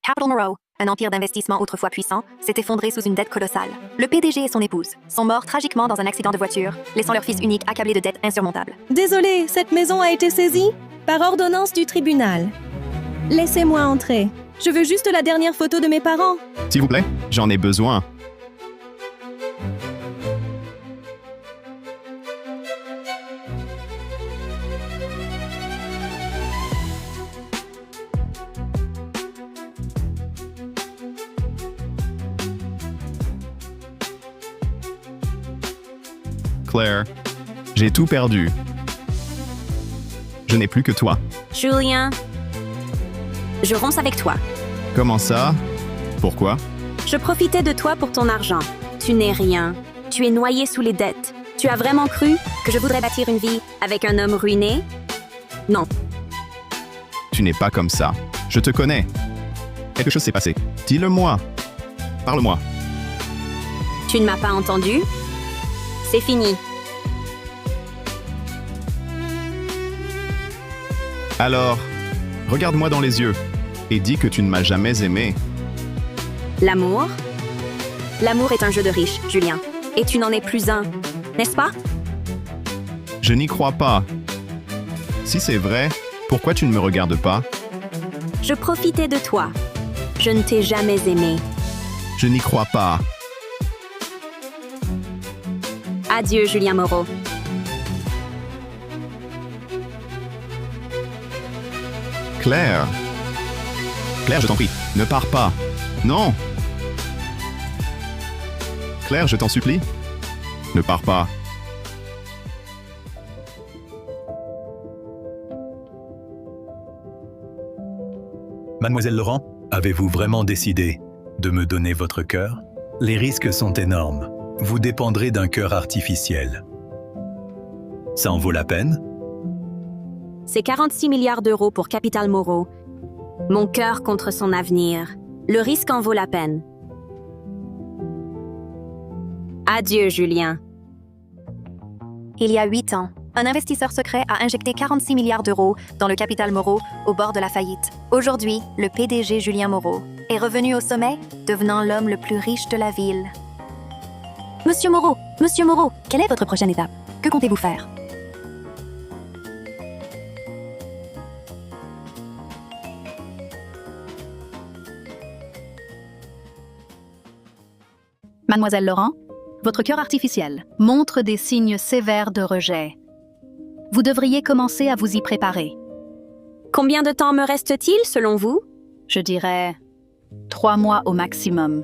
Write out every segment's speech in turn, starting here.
Capital Moreau, un empire d'investissement autrefois puissant, s'est effondré sous une dette colossale. Le PDG et son épouse sont morts tragiquement dans un accident de voiture, laissant leur fils unique accablé de dettes insurmontables. Désolé, cette maison a été saisie par ordonnance du tribunal. Laissez-moi entrer. Je veux juste la dernière photo de mes parents. S'il vous plaît, j'en ai besoin. Claire, j'ai tout perdu. Je n'ai plus que toi. Julien, je romps avec toi. Comment ça? Pourquoi? Je profitais de toi pour ton argent. Tu n'es rien. Tu es noyé sous les dettes. Tu as vraiment cru que je voudrais bâtir une vie avec un homme ruiné? Non. Tu n'es pas comme ça. Je te connais. Quelque chose s'est passé. Dis-le-moi. Parle-moi. Tu ne m'as pas entendu? C'est fini. Alors, regarde-moi dans les yeux et dis que tu ne m'as jamais aimé. L'amour? L'amour est un jeu de riches, Julien. Et tu n'en es plus un, n'est-ce pas? Je n'y crois pas. Si c'est vrai, pourquoi tu ne me regardes pas? Je profitais de toi. Je ne t'ai jamais aimé. Je n'y crois pas. Adieu, Julien Moreau. Claire. Claire, je t'en prie, ne pars pas. Non. Claire, je t'en supplie. Ne pars pas. Mademoiselle Laurent, avez-vous vraiment décidé de me donner votre cœur? Les risques sont énormes. Vous dépendrez d'un cœur artificiel. Ça en vaut la peine? C'est 46 milliards d'euros pour Capital Moreau. Mon cœur contre son avenir. Le risque en vaut la peine. Adieu, Julien. Il y a 8 ans, un investisseur secret a injecté 46 milliards d'euros dans le Capital Moreau au bord de la faillite. Aujourd'hui, le PDG Julien Moreau est revenu au sommet, devenant l'homme le plus riche de la ville. Monsieur Moreau, quelle est votre prochaine étape? Que comptez-vous faire? Mademoiselle Laurent, votre cœur artificiel montre des signes sévères de rejet. Vous devriez commencer à vous y préparer. Combien de temps me reste-t-il, selon vous? Je dirais 3 mois au maximum.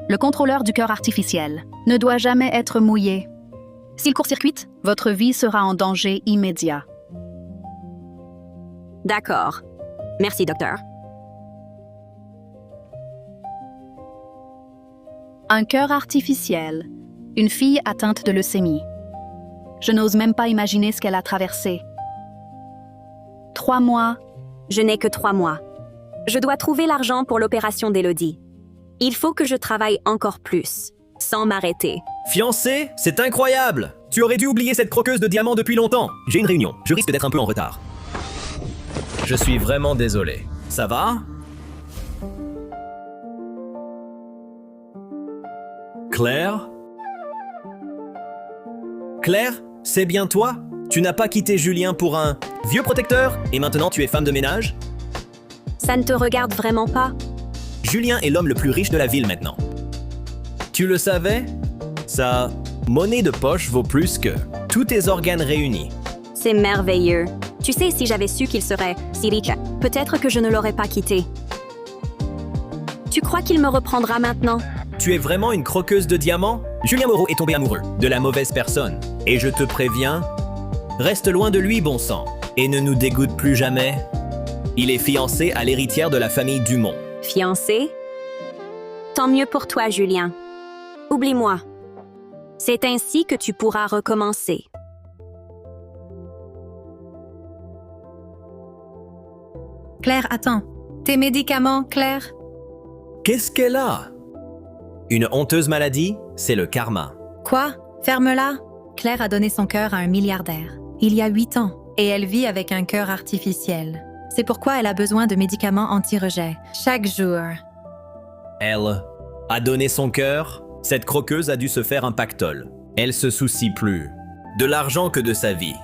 Le contrôleur du cœur artificiel ne doit jamais être mouillé. S'il court-circuite, votre vie sera en danger immédiat. D'accord. Merci, docteur. Un cœur artificiel, une fille atteinte de leucémie. Je n'ose même pas imaginer ce qu'elle a traversé. 3 mois. Je n'ai que 3 mois. Je dois trouver l'argent pour l'opération d'Élodie. Il faut que je travaille encore plus, sans m'arrêter. Fiancé, c'est incroyable! Tu aurais dû oublier cette croqueuse de diamants depuis longtemps. J'ai une réunion, je risque d'être un peu en retard. Je suis vraiment désolé. Ça va? Claire? Claire, c'est bien toi? Tu n'as pas quitté Julien pour un vieux protecteur et maintenant tu es femme de ménage? Ça ne te regarde vraiment pas? Julien est l'homme le plus riche de la ville maintenant. Tu le savais? Sa monnaie de poche vaut plus que tous tes organes réunis. C'est merveilleux. Tu sais, si j'avais su qu'il serait si riche, peut-être que je ne l'aurais pas quitté. Tu crois qu'il me reprendra maintenant? Tu es vraiment une croqueuse de diamants? Julien Moreau est tombé amoureux de la mauvaise personne. Et je te préviens, reste loin de lui, bon sang. Et ne nous dégoûte plus jamais. Il est fiancé à l'héritière de la famille Dumont. Fiancé? Tant mieux pour toi, Julien. Oublie-moi. C'est ainsi que tu pourras recommencer. Claire, attends. Tes médicaments, Claire? Qu'est-ce qu'elle a? Une honteuse maladie, c'est le karma. Quoi? Ferme-la. Claire a donné son cœur à un milliardaire. Il y a 8 ans. Et elle vit avec un cœur artificiel. C'est pourquoi elle a besoin de médicaments anti-rejet chaque jour. Elle a donné son cœur. Cette croqueuse a dû se faire un pactole. Elle se soucie plus de l'argent que de sa vie.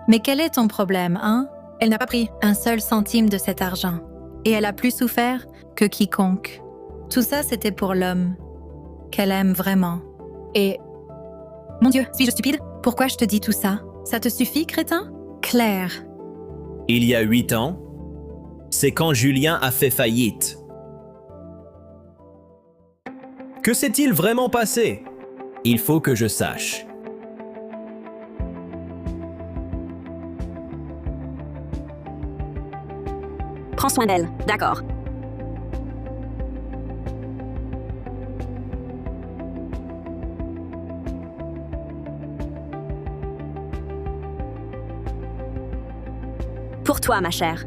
Mais quel est ton problème, hein? Elle n'a pas pris un seul centime de cet argent. Et elle a plus souffert que quiconque. Tout ça, c'était pour l'homme qu'elle aime vraiment. Et... Mon Dieu, suis-je stupide? Pourquoi je te dis tout ça? Ça te suffit, crétin? Claire. Il y a 8 ans, c'est quand Julien a fait faillite. Que s'est-il vraiment passé? Il faut que je sache. Prends soin d'elle, d'accord. Pour toi, ma chère.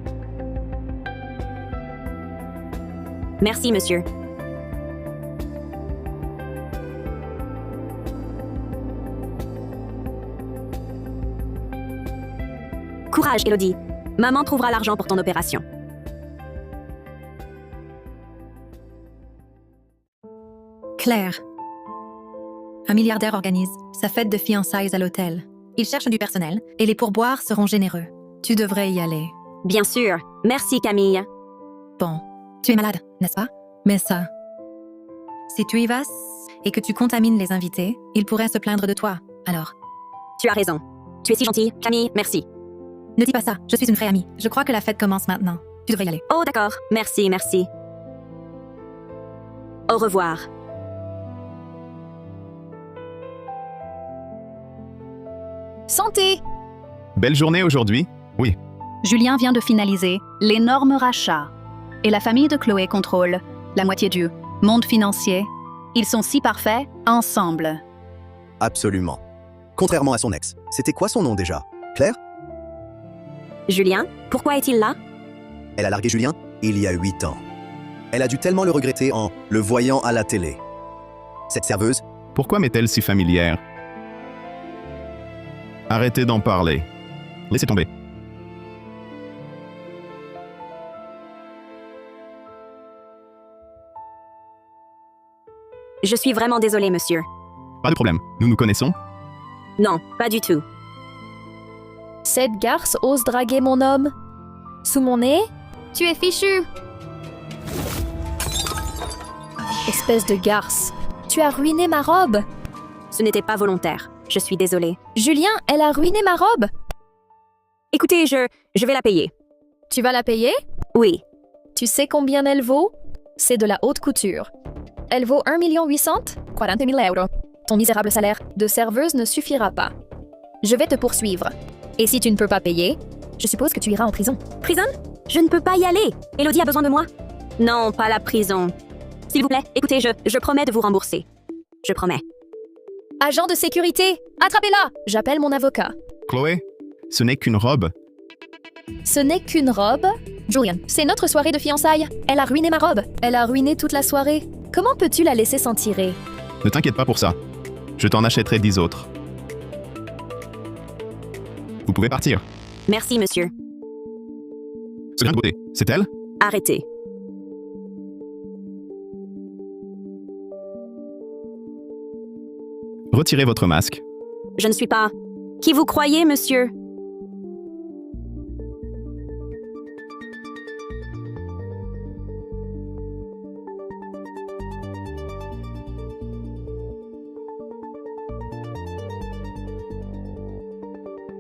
Merci, monsieur. Courage, Élodie. Maman trouvera l'argent pour ton opération. Claire. Un milliardaire organise sa fête de fiançailles à l'hôtel. Il cherche du personnel et les pourboires seront généreux. Tu devrais y aller. Bien sûr. Merci, Camille. Bon, tu es malade, n'est-ce pas? Mais ça... Si tu y vas et que tu contamines les invités, ils pourraient se plaindre de toi. Alors, Tu as raison. Tu es si gentille, Camille, merci. ne dis pas ça, je suis une vraie amie. Je crois que la fête commence maintenant. Tu devrais y aller. Oh, d'accord. Merci, merci. Au revoir. Santé! Belle journée aujourd'hui? Oui. Julien vient de finaliser l'énorme rachat. Et la famille de Chloé contrôle la moitié du monde financier. Ils sont si parfaits ensemble. Absolument. Contrairement à son ex. C'était quoi son nom déjà? Claire? Julien, pourquoi est-il là? Elle a largué Julien il y a 8 ans. Elle a dû tellement le regretter en le voyant à la télé. Cette serveuse, Pourquoi m'est-elle si familière? Arrêtez d'en parler. Laissez tomber. Je suis vraiment désolée, monsieur. Pas de problème. Nous nous connaissons? Non, pas du tout. Cette garce ose draguer mon homme. Sous mon nez? Tu es fichu! Espèce de garce. Tu as ruiné ma robe. Ce n'était pas volontaire. Je suis désolée. Julien, elle a ruiné ma robe. Écoutez, je vais la payer. Tu vas la payer? Oui. Tu sais combien elle vaut? C'est de la haute couture. Elle vaut 1,840,000 euros. Ton misérable salaire de serveuse ne suffira pas. Je vais te poursuivre. Et si tu ne peux pas payer, je suppose que tu iras en prison. Prison? Je ne peux pas y aller. Élodie a besoin de moi. Non, pas la prison. S'il vous plaît, écoutez, je promets de vous rembourser. Je promets. Agent de sécurité, attrapez-la! J'appelle mon avocat. Chloé, ce n'est qu'une robe. Ce n'est qu'une robe? Julian, c'est notre soirée de fiançailles. Elle a ruiné ma robe. Elle a ruiné toute la soirée. Comment peux-tu la laisser s'en tirer? Ne t'inquiète pas pour ça. Je t'en achèterai 10 autres. Vous pouvez partir. Merci, monsieur. Ce grain de beauté, c'est elle? Arrêtez. Retirez votre masque. Je ne suis pas... Qui vous croyez, monsieur?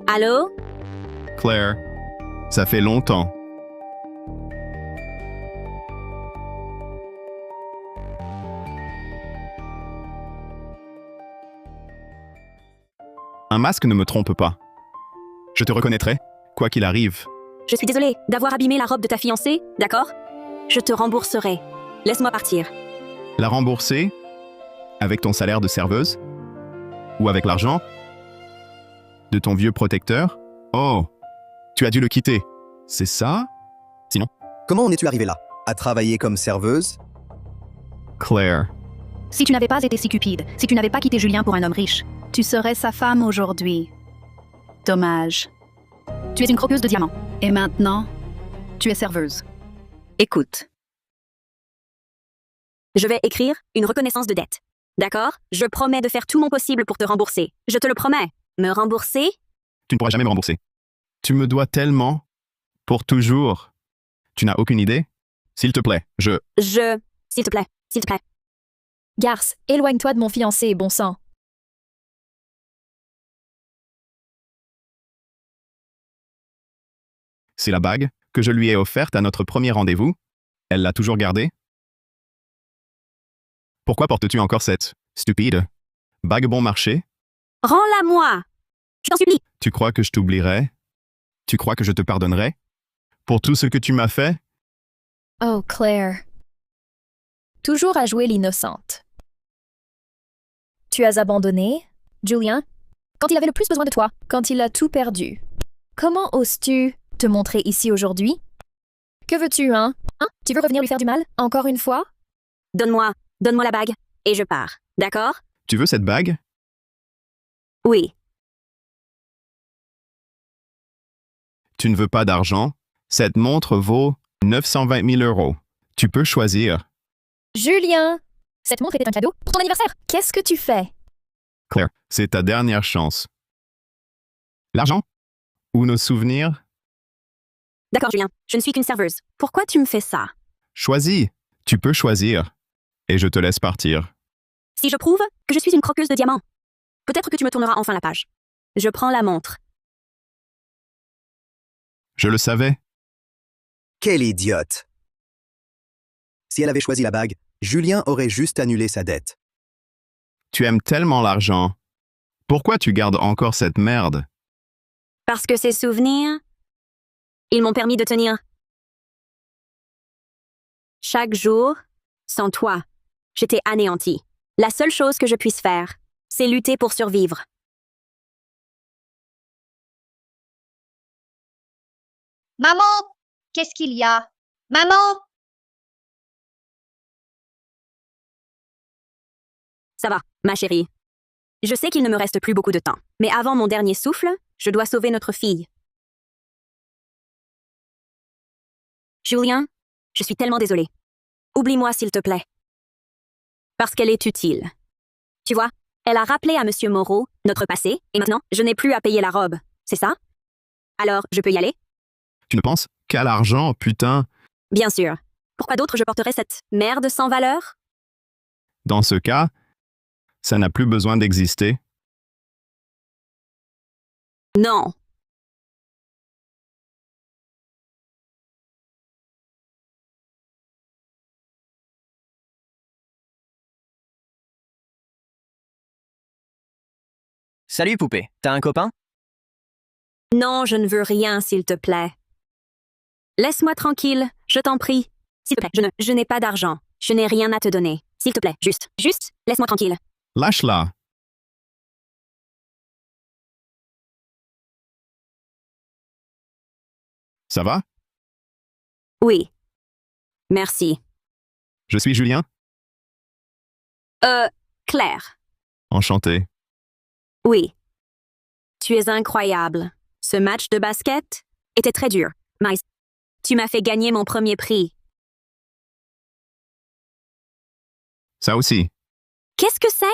Allô? Claire, ça fait longtemps. Un masque ne me trompe pas. Je te reconnaîtrai, quoi qu'il arrive. Je suis désolée d'avoir abîmé la robe de ta fiancée, d'accord? Je te rembourserai. Laisse-moi partir. La rembourser? Avec ton salaire de serveuse? Ou avec l'argent? De ton vieux protecteur? Oh, tu as dû le quitter. C'est ça? Sinon? comment en es-tu arrivé là? À travailler comme serveuse? Claire. Si tu n'avais pas été si cupide, si tu n'avais pas quitté Julien pour un homme riche, tu serais sa femme aujourd'hui. Dommage. Tu es une croqueuse de diamants. Et maintenant, Tu es serveuse. Écoute. Je vais écrire une reconnaissance de dette. D'accord? Je promets de faire tout mon possible pour te rembourser. Je te le promets. Me rembourser? Tu ne pourras jamais me rembourser. Tu me dois tellement. Pour toujours. Tu n'as aucune idée? S'il te plaît, S'il te plaît, s'il te plaît. Garce, éloigne-toi de mon fiancé, bon sang. C'est la bague que je lui ai offerte à notre premier rendez-vous. Elle l'a toujours gardée. Pourquoi portes-tu encore cette stupide bague bon marché? Rends-la moi! Je t'en supplie. Tu crois que je t'oublierai? Tu crois que je te pardonnerai? Pour tout ce que tu m'as fait? Oh, Claire. Toujours à jouer l'innocente. Tu as abandonné, Julien, quand il avait le plus besoin de toi, quand il a tout perdu. Comment oses-tu te montrer ici aujourd'hui? Que veux-tu, hein? Tu veux revenir lui faire du mal, encore une fois? Donne-moi la bague, et je pars. D'accord? Tu veux cette bague? Oui. Tu ne veux pas d'argent? Cette montre vaut 920 000 €. Tu peux choisir. Julien! Cette montre était un cadeau pour ton anniversaire. Qu'est-ce que tu fais? Claire, c'est ta dernière chance. L'argent? Ou nos souvenirs? D'accord, Julien. Je ne suis qu'une serveuse. Pourquoi tu me fais ça? Choisis. Tu peux choisir. Et je te laisse partir. Si je prouve que je suis une croqueuse de diamants, peut-être que tu me tourneras enfin la page. Je prends la montre. Je le savais. Quelle idiote! Si elle avait choisi la bague, Julien aurait juste annulé sa dette. Tu aimes tellement l'argent. Pourquoi tu gardes encore cette merde? Parce que ces souvenirs, ils m'ont permis de tenir. Chaque jour, sans toi, j'étais anéantie. La seule chose que je puisse faire, c'est lutter pour survivre. Maman, qu'est-ce qu'il y a? Maman! Ça va, ma chérie. Je sais qu'il ne me reste plus beaucoup de temps, mais avant mon dernier souffle, je dois sauver notre fille. Julien, je suis tellement désolée. Oublie-moi s'il te plaît. Parce qu'elle est utile. Tu vois, elle a rappelé à Monsieur Moreau notre passé, et maintenant, je n'ai plus à payer la robe. C'est ça? Alors, je peux y aller? Tu ne penses qu'à l'argent, putain. Bien sûr. Pourquoi d'autre je porterais cette merde sans valeur? Dans ce cas, ça n'a plus besoin d'exister. Non. Salut poupée, t'as un copain? Non, je ne veux rien, s'il te plaît. Laisse-moi tranquille, je t'en prie. S'il te plaît, je n'ai pas d'argent. Je n'ai rien à te donner. S'il te plaît, juste, laisse-moi tranquille. Lâche-la. Ça va? Oui. Merci. Je suis Julien. Claire. Enchanté. Oui. Tu es incroyable. Ce match de basket était très dur. Mais tu m'as fait gagner mon premier prix. Ça aussi. Qu'est-ce que c'est?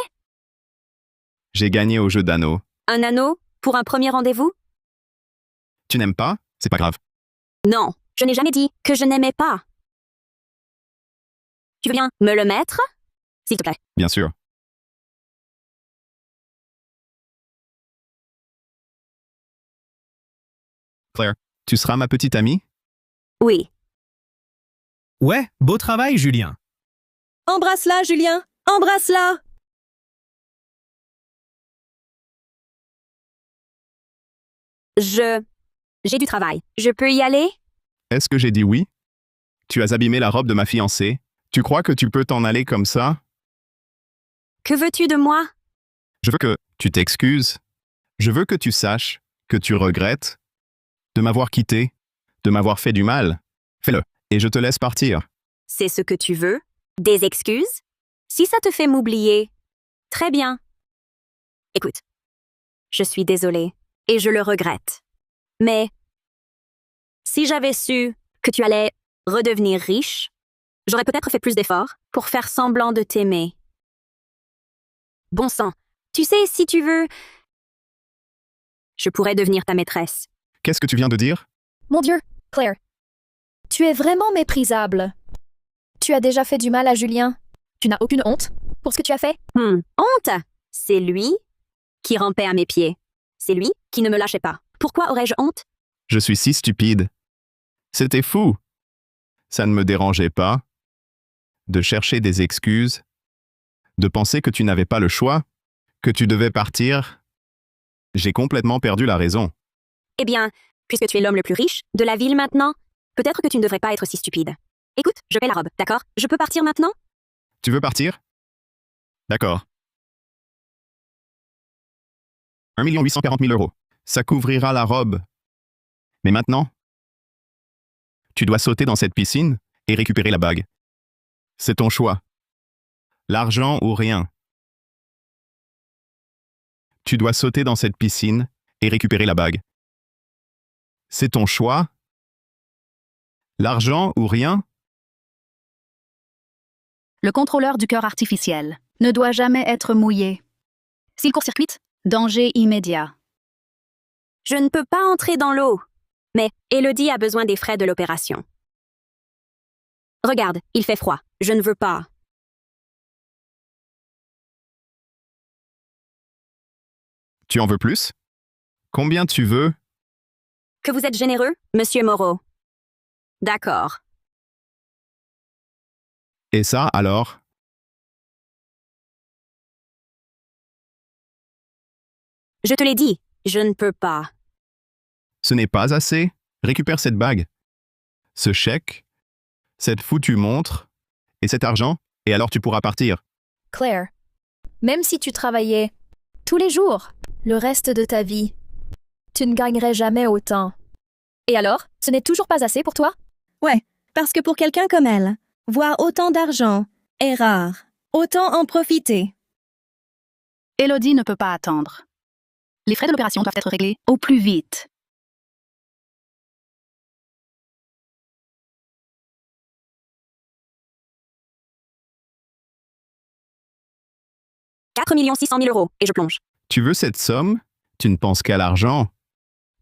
J'ai gagné au jeu d'anneaux. Un anneau pour un premier rendez-vous? Tu n'aimes pas? C'est pas grave. Non, je n'ai jamais dit que je n'aimais pas. Tu veux bien me le mettre? S'il te plaît. Bien sûr. Claire, tu seras ma petite amie? Oui. Ouais, beau travail, Julien. Embrasse-la, Julien! Embrasse-la! J'ai du travail. Je peux y aller? Est-ce que j'ai dit oui? Tu as abîmé la robe de ma fiancée. Tu crois que tu peux t'en aller comme ça? Que veux-tu de moi? Je veux que tu t'excuses. Je veux que tu saches que tu regrettes de m'avoir quitté, de m'avoir fait du mal. Fais-le, et je te laisse partir. C'est ce que tu veux? Des excuses? Si ça te fait m'oublier, très bien. Écoute, je suis désolée, et je le regrette. Mais si j'avais su que tu allais redevenir riche, j'aurais peut-être fait plus d'efforts pour faire semblant de t'aimer. Bon sang, tu sais, si tu veux, je pourrais devenir ta maîtresse. Qu'est-ce que tu viens de dire? Mon Dieu, Claire. Tu es vraiment méprisable. Tu as déjà fait du mal à Julien. Tu n'as aucune honte pour ce que tu as fait? Honte? C'est lui qui rampait à mes pieds. C'est lui qui ne me lâchait pas. Pourquoi aurais-je honte? Je suis si stupide. C'était fou. Ça ne me dérangeait pas de chercher des excuses, de penser que tu n'avais pas le choix, que tu devais partir. J'ai complètement perdu la raison. Eh bien, puisque tu es l'homme le plus riche de la ville maintenant, peut-être que tu ne devrais pas être si stupide. Écoute, je paie la robe, d'accord? Je peux partir maintenant? Tu veux partir? D'accord. 1 840 000 €. Ça couvrira la robe. Mais maintenant, tu dois sauter dans cette piscine et récupérer la bague. C'est ton choix. L'argent ou rien. Tu dois sauter dans cette piscine et récupérer la bague. C'est ton choix. L'argent ou rien. Le contrôleur du cœur artificiel ne doit jamais être mouillé. S'il court-circuite, danger immédiat. Je ne peux pas entrer dans l'eau. Mais Élodie a besoin des frais de l'opération. Regarde, il fait froid. Je ne veux pas. Tu en veux plus? Combien tu veux? Que vous êtes généreux, Monsieur Moreau. D'accord. Et ça, alors? Je te l'ai dit, je ne peux pas. Ce n'est pas assez? Récupère cette bague. Ce chèque, cette foutue montre, et cet argent, et alors tu pourras partir. Claire, même si tu travaillais tous les jours, le reste de ta vie, tu ne gagnerais jamais autant. Et alors, ce n'est toujours pas assez pour toi? Ouais, parce que pour quelqu'un comme elle, voir autant d'argent est rare. Autant en profiter. Élodie ne peut pas attendre. Les frais de l'opération doivent être réglés au plus vite. « 4 600 000 € et je plonge. Tu veux cette somme? Tu ne penses qu'à l'argent.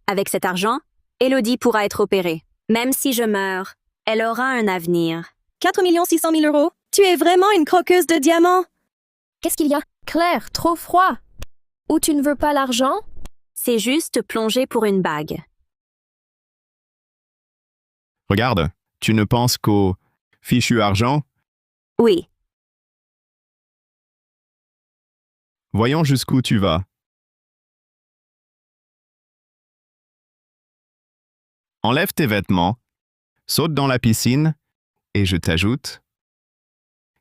Avec cet argent, Élodie pourra être opérée. Même si je meurs, elle aura un avenir. 4 600 000 €? Tu es vraiment une croqueuse de diamants? Qu'est-ce qu'il y a? Claire, trop froid. Ou tu ne veux pas l'argent? C'est juste plonger pour une bague. Regarde, tu ne penses qu'au fichu argent? Oui. Voyons jusqu'où tu vas. Enlève tes vêtements, saute dans la piscine, et je t'ajoute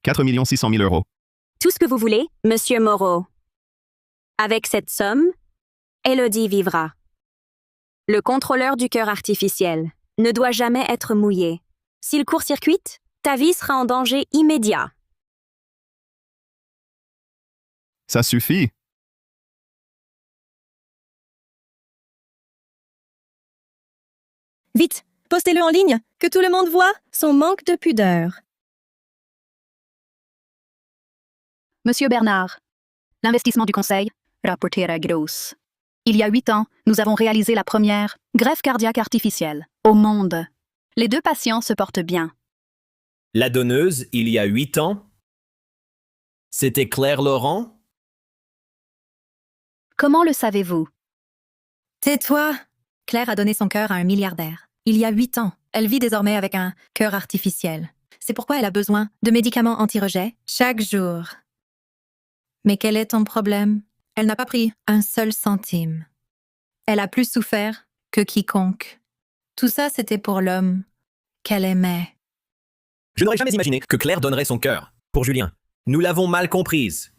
4 600 000 €. Tout ce que vous voulez, Monsieur Moreau. Avec cette somme, Élodie vivra. Le contrôleur du cœur artificiel ne doit jamais être mouillé. S'il court-circuite, ta vie sera en danger immédiat. Ça suffit. Vite, postez-le en ligne, que tout le monde voit son manque de pudeur. Monsieur Bernard, l'investissement du conseil, rapporté à Gross. Il y a 8 ans, nous avons réalisé la première greffe cardiaque artificielle au monde. Les 2 patients se portent bien. La donneuse, il y a 8 ans? C'était Claire Laurent? Comment le savez-vous? Tais-toi! Claire a donné son cœur à un milliardaire. Il y a 8 ans. Elle vit désormais avec un cœur artificiel. C'est pourquoi elle a besoin de médicaments anti-rejet chaque jour. Mais quel est ton problème? Elle n'a pas pris un seul centime. Elle a plus souffert que quiconque. Tout ça, c'était pour l'homme qu'elle aimait. Je n'aurais jamais imaginé que Claire donnerait son cœur pour Julien. Nous l'avons mal comprise.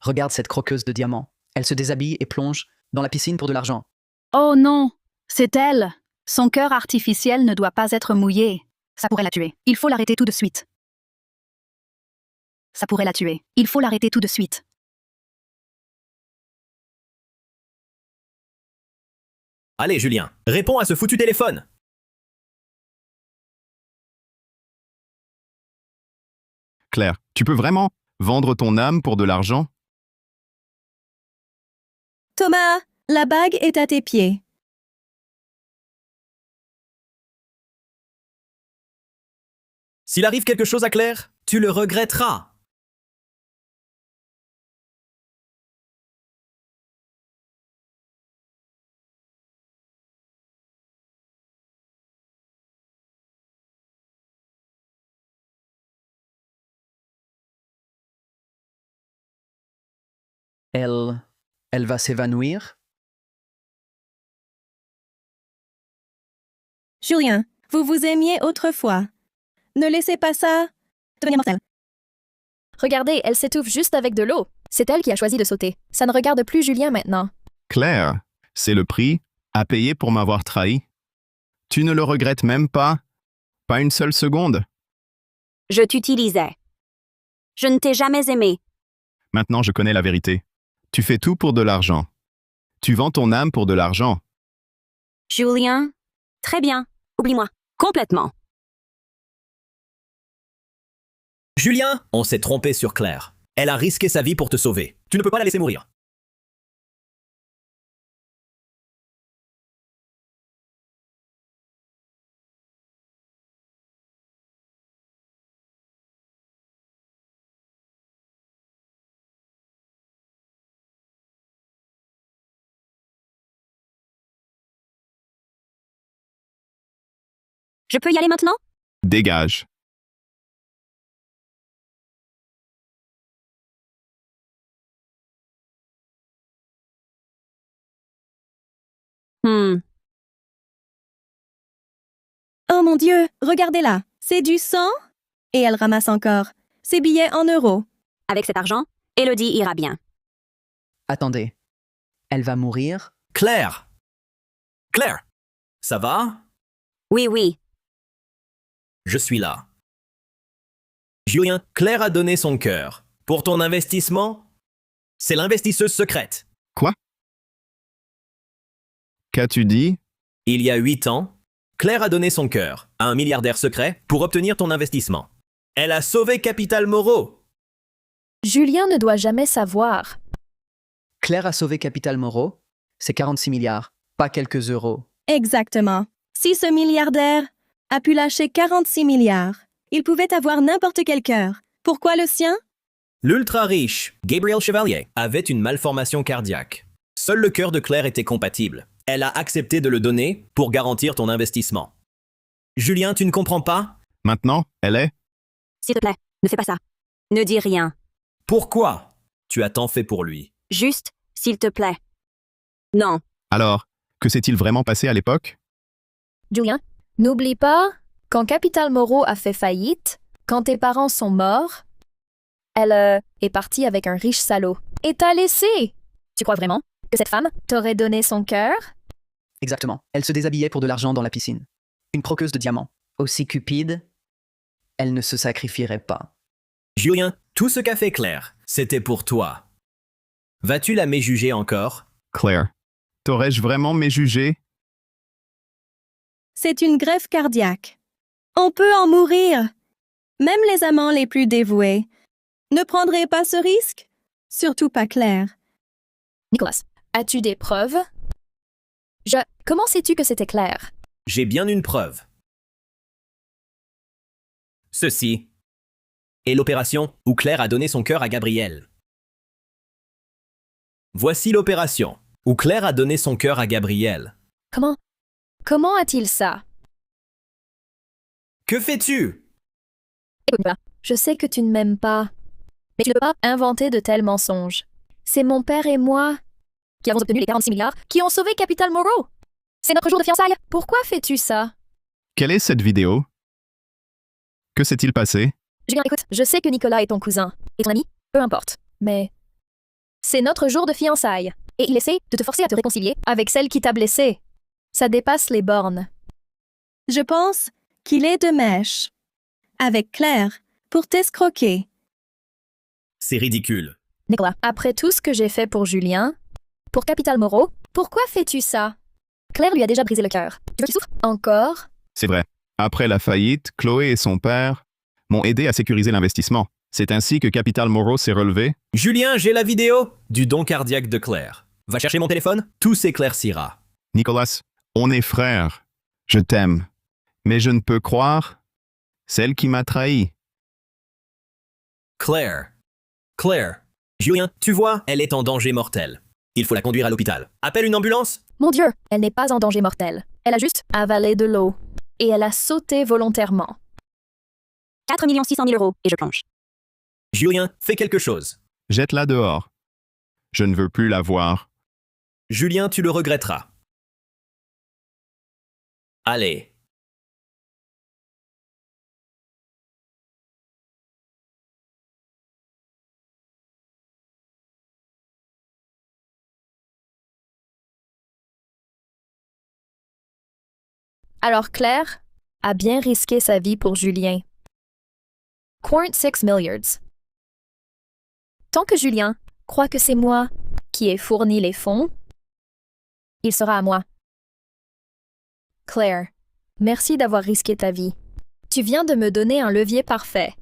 Regarde cette croqueuse de diamants. Elle se déshabille et plonge dans la piscine pour de l'argent. Oh non, c'est elle. Son cœur artificiel ne doit pas être mouillé. Ça pourrait la tuer. Il faut l'arrêter tout de suite. Ça pourrait la tuer. Il faut l'arrêter tout de suite. Allez, Julien, réponds à ce foutu téléphone. Claire, tu peux vraiment vendre ton âme pour de l'argent? Thomas, la bague est à tes pieds. S'il arrive quelque chose à Claire, tu le regretteras. Elle va s'évanouir? Julien, vous vous aimiez autrefois. Ne laissez pas ça devenir mortel. Regardez, elle s'étouffe juste avec de l'eau. C'est elle qui a choisi de sauter. Ça ne regarde plus Julien maintenant. Claire, c'est le prix à payer pour m'avoir trahi. Tu ne le regrettes même pas? Pas une seule seconde? Je t'utilisais. Je ne t'ai jamais aimé. Maintenant, je connais la vérité. Tu fais tout pour de l'argent. Tu vends ton âme pour de l'argent. Julien, très bien. Oublie-moi. Complètement. Julien, on s'est trompé sur Claire. Elle a risqué sa vie pour te sauver. Tu ne peux pas la laisser mourir. Je peux y aller maintenant? Dégage. Oh mon Dieu, regardez-la. C'est du sang? Et elle ramasse encore ses billets en euros. Avec cet argent, Elodie ira bien. Attendez. Elle va mourir? Claire! Claire! Ça va? Oui, oui. Je suis là. Julien, Claire a donné son cœur. Pour ton investissement, c'est l'investisseuse secrète. Quoi? Qu'as-tu dit? Il y a 8 ans, Claire a donné son cœur à un milliardaire secret pour obtenir ton investissement. Elle a sauvé Capital Moreau. Julien ne doit jamais savoir. Claire a sauvé Capital Moreau? C'est 46 milliards, pas quelques euros. Exactement. Si ce milliardaire a pu lâcher 46 milliards, il pouvait avoir n'importe quel cœur. Pourquoi le sien? L'ultra riche, Gabriel Chevalier, avait une malformation cardiaque. Seul le cœur de Claire était compatible. Elle a accepté de le donner pour garantir ton investissement. Julien, tu ne comprends pas? Maintenant, elle est? S'il te plaît, ne fais pas ça. Ne dis rien. Pourquoi? Tu as tant fait pour lui. Juste, s'il te plaît. Non. Alors, que s'est-il vraiment passé à l'époque? Julien, n'oublie pas, quand Capital Moreau a fait faillite, quand tes parents sont morts, elle est partie avec un riche salaud et t'a laissé. Tu crois vraiment que cette femme t'aurait donné son cœur? Exactement. Elle se déshabillait pour de l'argent dans la piscine. Une croqueuse de diamants. Aussi cupide, elle ne se sacrifierait pas. Julien, tout ce qu'a fait Claire, c'était pour toi. Vas-tu la méjuger encore? Claire, t'aurais-je vraiment méjugé? C'est une greffe cardiaque. On peut en mourir. Même les amants les plus dévoués ne prendraient pas ce risque. Surtout pas Claire. Nicolas, as-tu des preuves? Comment sais-tu que c'était Claire? J'ai bien une preuve. Ceci est l'opération où Claire a donné son cœur à Gabriel. Voici l'opération où Claire a donné son cœur à Gabriel. Comment a-t-il ça? Que fais-tu? Écoute-moi, je sais que tu ne m'aimes pas, mais tu ne peux pas inventer de tels mensonges. C'est mon père et moi qui avons obtenu les 46 milliards qui ont sauvé Capital Moreau. C'est notre jour de fiançailles. Pourquoi fais-tu ça? Quelle est cette vidéo? Que s'est-il passé? Julien, écoute, je sais que Nicolas est ton cousin et ton ami, peu importe, mais c'est notre jour de fiançailles et il essaie de te forcer à te réconcilier avec celle qui t'a blessé. Ça dépasse les bornes. Je pense qu'il est de mèche avec Claire pour t'escroquer. C'est ridicule. Nicolas, après tout ce que j'ai fait pour Julien, pour Capital Moreau, pourquoi fais-tu ça? Claire lui a déjà brisé le cœur. Tu veux qu'il souffre encore? C'est vrai. Après la faillite, Chloé et son père m'ont aidé à sécuriser l'investissement. C'est ainsi que Capital Moreau s'est relevé. Julien, j'ai la vidéo du don cardiaque de Claire. Va chercher mon téléphone, tout s'éclaircira. Nicolas, on est frères. Je t'aime. Mais je ne peux croire celle qui m'a trahi. Claire. Claire. Julien, tu vois, elle est en danger mortel. Il faut la conduire à l'hôpital. Appelle une ambulance. Mon Dieu, elle n'est pas en danger mortel. Elle a juste avalé de l'eau. Et elle a sauté volontairement. 4 600 000 euros, et je plonge. Julien, fais quelque chose. Jette-la dehors. Je ne veux plus la voir. Julien, tu le regretteras. Allez. Alors Claire a bien risqué sa vie pour Julien. Quarante 6 milliards. Tant que Julien croit que c'est moi qui ai fourni les fonds, il sera à moi. Claire, merci d'avoir risqué ta vie. Tu viens de me donner un levier parfait.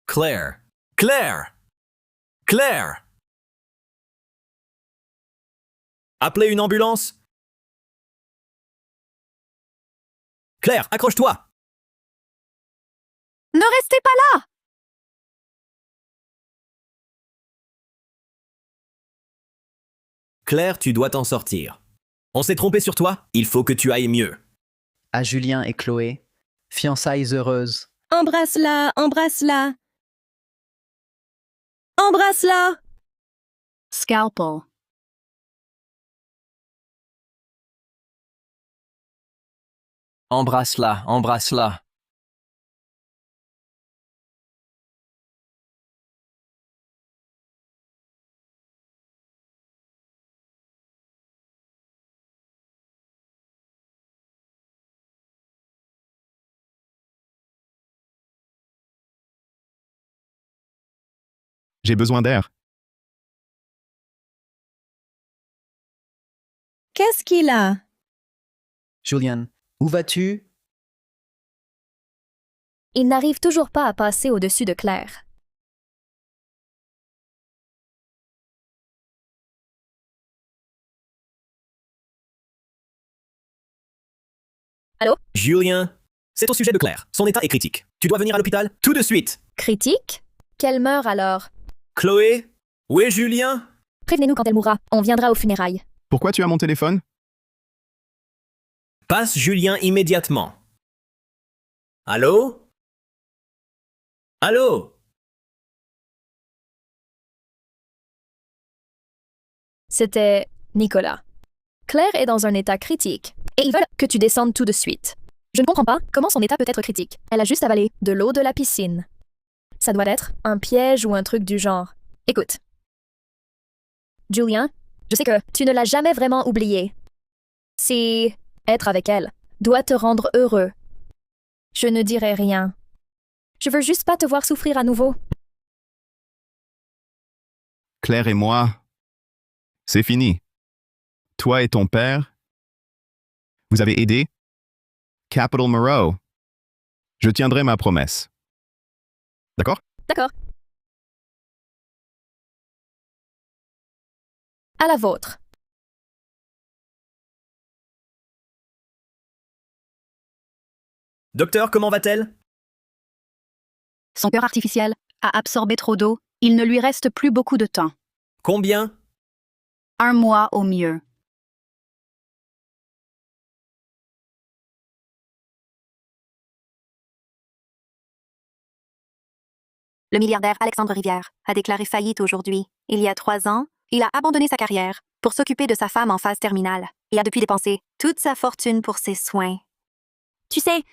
Claire. Claire. Claire. Appelez une ambulance. Claire, accroche-toi. Ne restez pas là! Claire, tu dois t'en sortir. On s'est trompé sur toi, il faut que tu ailles mieux. À Julien et Chloé, fiançailles heureuses. Embrasse-la, embrasse-la. Embrasse-la. Scalpel. Embrasse-la, embrasse-la. J'ai besoin d'air. Qu'est-ce qu'il a? Julien, où vas-tu? Il n'arrive toujours pas à passer au-dessus de Claire. Allô? Julien, c'est au sujet de Claire. Son état est critique. Tu dois venir à l'hôpital tout de suite. Critique? Qu'elle meure alors. Chloé? Où est Julien? Prévenez-nous quand elle mourra. On viendra aux funérailles. Pourquoi tu as mon téléphone? Passe Julien immédiatement. Allô? Allô? C'était Nicolas. Claire est dans un état critique et ils veulent que tu descendes tout de suite. Je ne comprends pas comment son état peut être critique. Elle a juste avalé de l'eau de la piscine. Ça doit être un piège ou un truc du genre. Écoute. Julien, je sais que tu ne l'as jamais vraiment oublié. Si être avec elle doit te rendre heureux, je ne dirai rien. Je veux juste pas te voir souffrir à nouveau. Claire et moi, c'est fini. Toi et ton père, vous avez aidé Capital Moreau. Je tiendrai ma promesse. D'accord? D'accord. À la vôtre. Docteur, comment va-t-elle? Son cœur artificiel a absorbé trop d'eau. Il ne lui reste plus beaucoup de temps. Combien? 1 mois au mieux. Le milliardaire Alexandre Rivière a déclaré faillite aujourd'hui. Il y a 3 ans, il a abandonné sa carrière pour s'occuper de sa femme en phase terminale et a depuis dépensé toute sa fortune pour ses soins. Tu sais,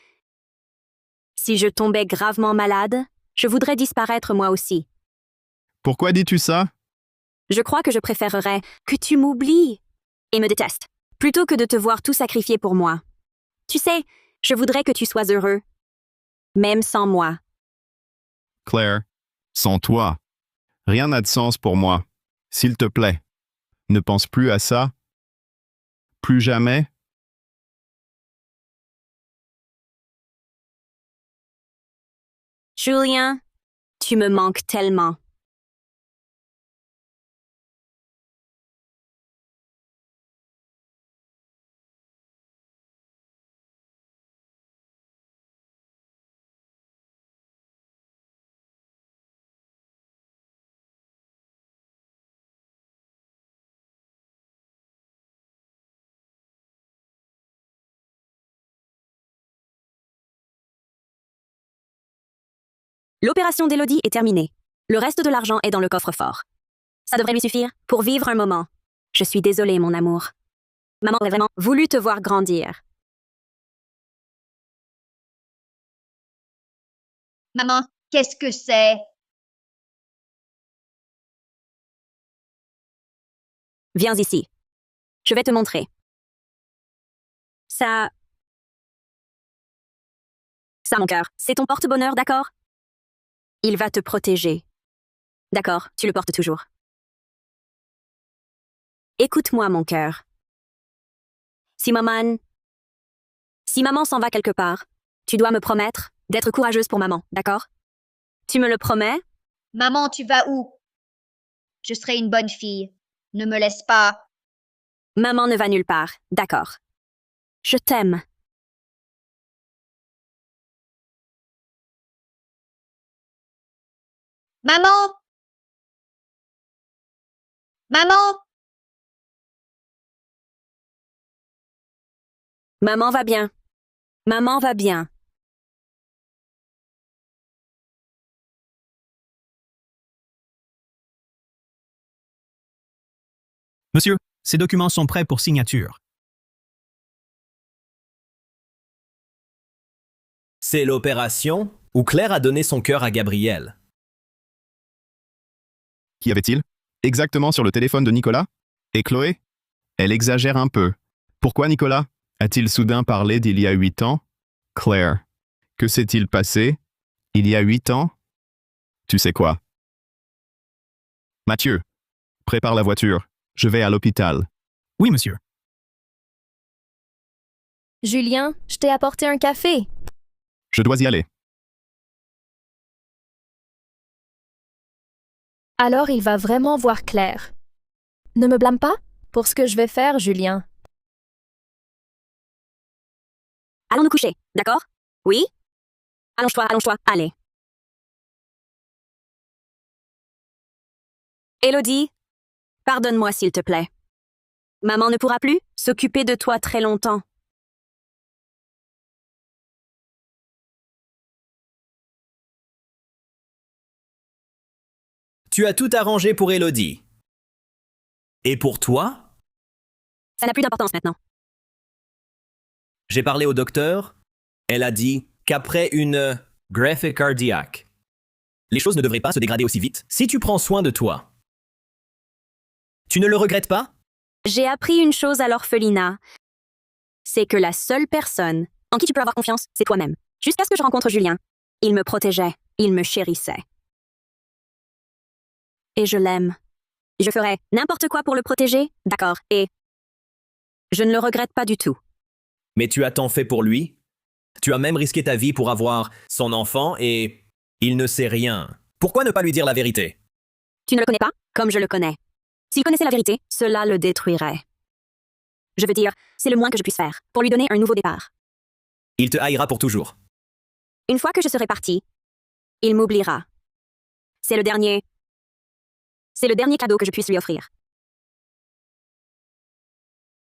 si je tombais gravement malade, je voudrais disparaître moi aussi. Pourquoi dis-tu ça? Je crois que je préférerais que tu m'oublies et me détestes, plutôt que de te voir tout sacrifier pour moi. Tu sais, je voudrais que tu sois heureux, même sans moi. Claire, sans toi, rien n'a de sens pour moi. S'il te plaît, ne pense plus à ça. Plus jamais. Julien, tu me manques tellement. L'opération d'Élodie est terminée. Le reste de l'argent est dans le coffre-fort. Ça devrait lui suffire pour vivre un moment. Je suis désolée, mon amour. Maman aurait vraiment voulu te voir grandir. Maman, qu'est-ce que c'est? Viens ici. Je vais te montrer. Ça, mon cœur, c'est ton porte-bonheur, d'accord? Il va te protéger. D'accord, tu le portes toujours. Écoute-moi, mon cœur. Si maman s'en va quelque part, tu dois me promettre d'être courageuse pour maman, d'accord? Tu me le promets? Maman, tu vas où? Je serai une bonne fille. Ne me laisse pas. Maman ne va nulle part, d'accord. Je t'aime. Maman! Maman! Maman va bien. Maman va bien. Monsieur, ces documents sont prêts pour signature. C'est l'opération où Claire a donné son cœur à Gabriel. Qu'y avait-il? Exactement sur le téléphone de Nicolas? Et Chloé? Elle exagère un peu. Pourquoi Nicolas? A-t-il soudain parlé d'il y a 8 ans? Claire. Que s'est-il passé? Il y a 8 ans? Tu sais quoi? Mathieu, prépare la voiture. Je vais à l'hôpital. Oui, monsieur. Julien, je t'ai apporté un café. Je dois y aller. Alors il va vraiment voir Claire. Ne me blâme pas pour ce que je vais faire, Julien. Allons nous coucher, d'accord? Oui? Allonge-toi, allez. Élodie, pardonne-moi s'il te plaît. Maman ne pourra plus s'occuper de toi très longtemps. Tu as tout arrangé pour Élodie. Et pour toi? Ça n'a plus d'importance maintenant. J'ai parlé au docteur. Elle a dit qu'après une greffe cardiaque, les choses ne devraient pas se dégrader aussi vite si tu prends soin de toi. Tu ne le regrettes pas? J'ai appris une chose à l'orphelinat. C'est que la seule personne en qui tu peux avoir confiance, c'est toi-même. Jusqu'à ce que je rencontre Julien. Il me protégeait, il me chérissait. Et je l'aime. Je ferai n'importe quoi pour le protéger, d'accord, et je ne le regrette pas du tout. Mais tu as tant fait pour lui. Tu as même risqué ta vie pour avoir son enfant et il ne sait rien. Pourquoi ne pas lui dire la vérité? Tu ne le connais pas, comme je le connais. S'il connaissait la vérité, cela le détruirait. Je veux dire, c'est le moins que je puisse faire, pour lui donner un nouveau départ. Il te haïra pour toujours. Une fois que je serai partie, il m'oubliera. C'est le dernier cadeau que je puisse lui offrir.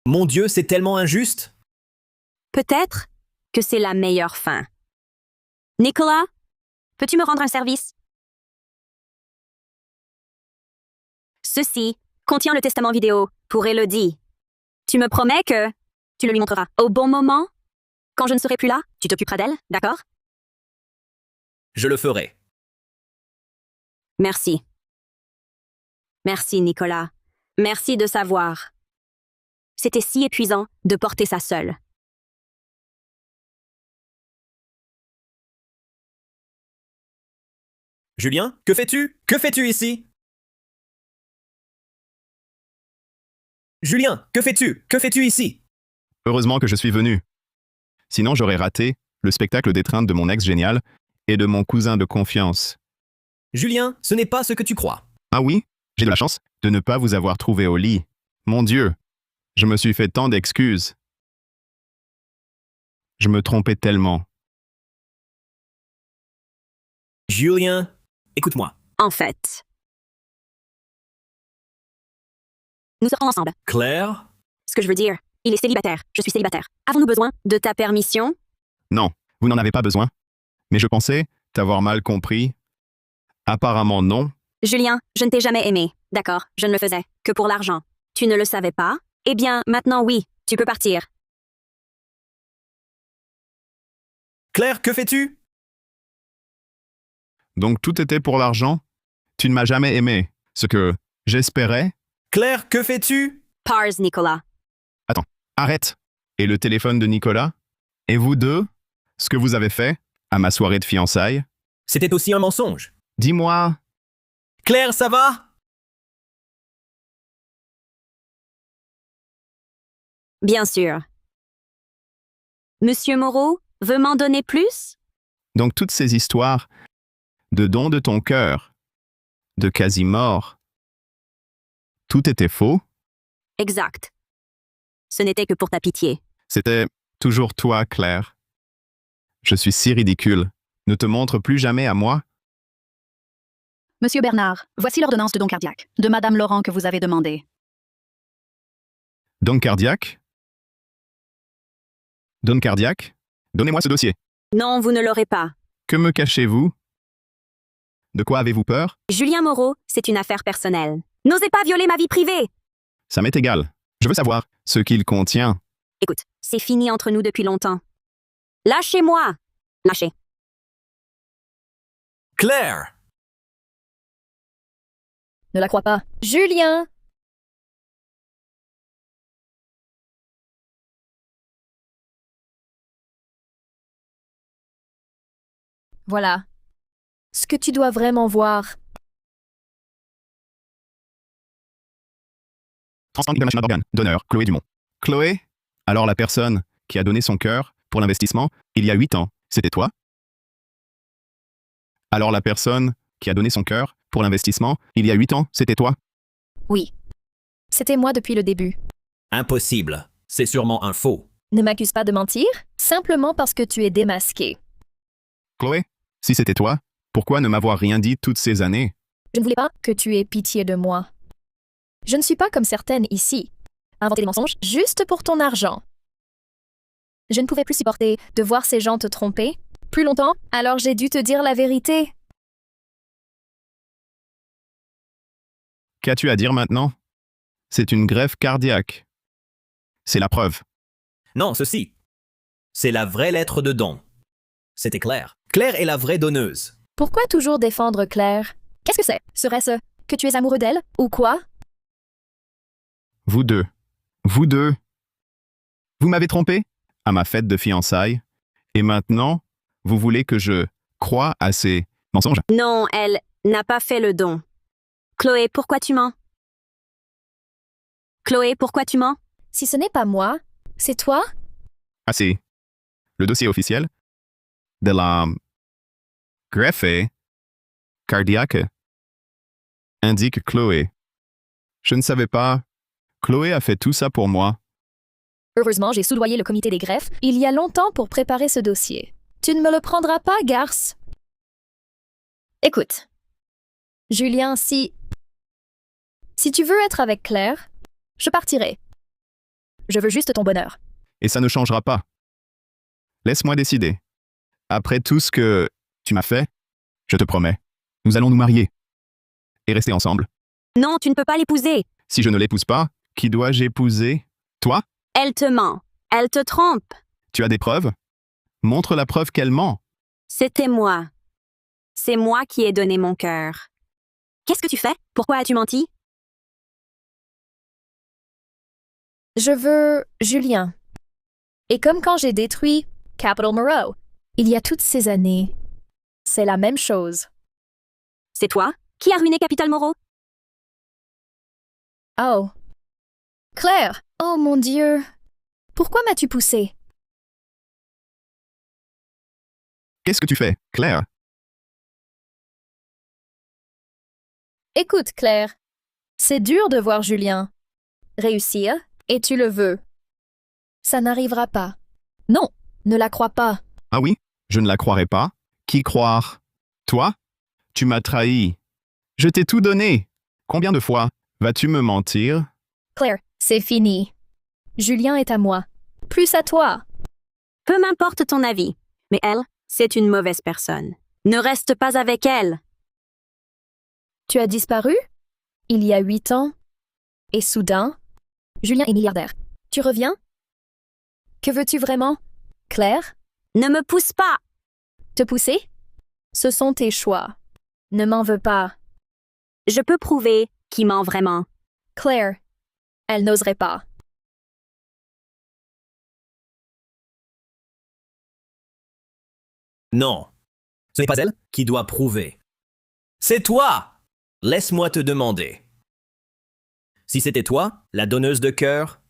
Mon Dieu, c'est tellement injuste. Peut-être que c'est la meilleure fin. Nicolas, peux-tu me rendre un service? Ceci contient le testament vidéo pour Élodie. Tu me promets que tu le lui montreras au bon moment? Quand je ne serai plus là, tu t'occuperas d'elle, d'accord? Je le ferai. Merci. Merci, Nicolas. Merci de savoir. C'était si épuisant de porter ça seule. Julien, que fais-tu? Que fais-tu ici? Julien, que fais-tu? Que fais-tu ici? Heureusement que je suis venu. Sinon, j'aurais raté le spectacle d'étreinte de mon ex génial et de mon cousin de confiance. Julien, ce n'est pas ce que tu crois. Ah oui? J'ai de la chance de ne pas vous avoir trouvé au lit. Mon Dieu, je me suis fait tant d'excuses. Je me trompais tellement. Julien, écoute-moi. En fait, nous serons ensemble. Claire? Ce que je veux dire, il est célibataire, je suis célibataire. Avons-nous besoin de ta permission? Non, vous n'en avez pas besoin. Mais je pensais t'avoir mal compris. Apparemment non. Julien, je ne t'ai jamais aimé. D'accord, je ne le faisais que pour l'argent. Tu ne le savais pas? Eh bien, maintenant oui, tu peux partir. Claire, que fais-tu? Donc tout était pour l'argent? Tu ne m'as jamais aimé. Ce que j'espérais? Claire, que fais-tu? Pars, Nicolas. Attends, arrête. Et le téléphone de Nicolas? Et vous deux? Ce que vous avez fait à ma soirée de fiançailles? C'était aussi un mensonge. Dis-moi. Claire, ça va? Bien sûr. Monsieur Moreau veut m'en donner plus? Donc toutes ces histoires de don de ton cœur, de quasi-mort, tout était faux? Exact. Ce n'était que pour ta pitié. C'était toujours toi, Claire. Je suis si ridicule. Ne te montre plus jamais à moi? Monsieur Bernard, voici l'ordonnance de don cardiaque, de Madame Laurent que vous avez demandée. Don cardiaque? Don cardiaque? Donnez-moi ce dossier. Non, vous ne l'aurez pas. Que me cachez-vous? De quoi avez-vous peur? Julien Moreau, c'est une affaire personnelle. N'osez pas violer ma vie privée! Ça m'est égal. Je veux savoir ce qu'il contient. Écoute, c'est fini entre nous depuis longtemps. Lâchez-moi! Lâchez. Claire! Ne la crois pas. Julien! Voilà. Ce que tu dois vraiment voir. Transplant international d'organes. Donneur, Chloé Dumont. Chloé? Alors la personne qui a donné son cœur pour l'investissement il y a 8 ans, c'était toi? Alors la personne qui a donné son cœur pour l'investissement il y a 8 ans, c'était toi? Oui. C'était moi depuis le début. Impossible. C'est sûrement un faux. Ne m'accuse pas de mentir, simplement parce que tu es démasqué. Chloé? Si c'était toi, pourquoi ne m'avoir rien dit toutes ces années? Je ne voulais pas que tu aies pitié de moi. Je ne suis pas comme certaines ici. Inventer des mensonges juste pour ton argent. Je ne pouvais plus supporter de voir ces gens te tromper plus longtemps, alors j'ai dû te dire la vérité. Qu'as-tu à dire maintenant? C'est une greffe cardiaque. C'est la preuve. Non, ceci. C'est la vraie lettre de don. C'était Claire. Claire est la vraie donneuse. Pourquoi toujours défendre Claire? Qu'est-ce que c'est? Serait-ce que tu es amoureux d'elle ou quoi? Vous deux. Vous deux. Vous m'avez trompé à ma fête de fiançailles. Et maintenant, vous voulez que je croie à ces mensonges? Non, elle n'a pas fait le don. Chloé, pourquoi tu mens? Chloé, pourquoi tu mens? Si ce n'est pas moi, c'est toi? Ah si. Le dossier officiel de la greffe cardiaque indique Chloé. Je ne savais pas. Chloé a fait tout ça pour moi. Heureusement, j'ai soudoyé le comité des greffes il y a longtemps pour préparer ce dossier. Tu ne me le prendras pas, garce? Écoute. Julien, si tu veux être avec Claire, je partirai. Je veux juste ton bonheur. Et ça ne changera pas. Laisse-moi décider. Après tout ce que tu m'as fait, je te promets, nous allons nous marier. Et rester ensemble. Non, tu ne peux pas l'épouser. Si je ne l'épouse pas, qui dois-je épouser? Toi? Elle te ment. Elle te trompe. Tu as des preuves? Montre la preuve qu'elle ment. C'était moi. C'est moi qui ai donné mon cœur. Qu'est-ce que tu fais? Pourquoi as-tu menti? Je veux Julien. Et comme quand j'ai détruit Capital Moreau, il y a toutes ces années, c'est la même chose. C'est toi qui as ruiné Capital Moreau? Oh. Claire! Oh mon Dieu! Pourquoi m'as-tu poussé? Qu'est-ce que tu fais, Claire? Écoute, Claire. C'est dur de voir Julien réussir, et tu le veux. Ça n'arrivera pas. Non, ne la crois pas. Ah oui? Je ne la croirais pas. Qui croire? Toi? Tu m'as trahi. Je t'ai tout donné. Combien de fois vas-tu me mentir? Claire, c'est fini. Julien est à moi. Plus à toi. Peu m'importe ton avis, mais elle, c'est une mauvaise personne. Ne reste pas avec elle. Tu as disparu? Il y a 8 ans. Et soudain, Julien est milliardaire. Tu reviens? Que veux-tu vraiment, Claire? Ne me pousse pas! Te pousser? Ce sont tes choix. Ne m'en veux pas. Je peux prouver qui ment vraiment. Claire, elle n'oserait pas. Non, ce n'est pas elle qui doit prouver. C'est toi! Laisse-moi te demander. Si c'était toi, la donneuse de cœur,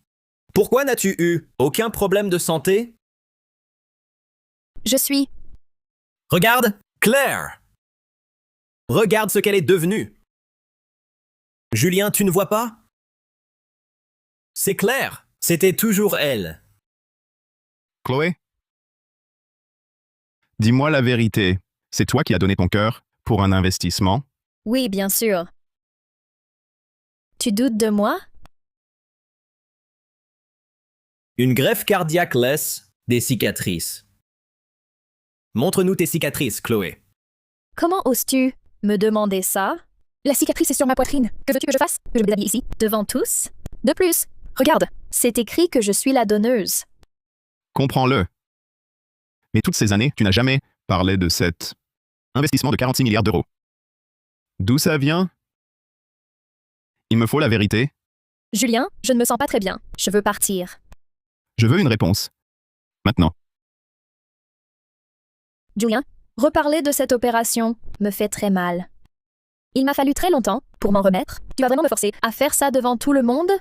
pourquoi n'as-tu eu aucun problème de santé? Je suis... Regarde, Claire! Regarde ce qu'elle est devenue. Julien, tu ne vois pas? C'est Claire, c'était toujours elle. Chloé? Dis-moi la vérité. C'est toi qui as donné ton cœur pour un investissement? Oui, bien sûr. Tu doutes de moi? Une greffe cardiaque laisse des cicatrices. Montre-nous tes cicatrices, Chloé. Comment oses-tu me demander ça? La cicatrice est sur ma poitrine. Que veux-tu que je fasse? Que je me déshabille ici, devant tous? De plus, regarde, c'est écrit que je suis la donneuse. Comprends-le. Mais toutes ces années, tu n'as jamais parlé de cet investissement de 46 milliards d'euros. D'où ça vient? Il me faut la vérité. Julien, je ne me sens pas très bien. Je veux partir. Je veux une réponse. Maintenant. Julien, reparler de cette opération me fait très mal. Il m'a fallu très longtemps pour m'en remettre. Tu vas vraiment me forcer à faire ça devant tout le monde?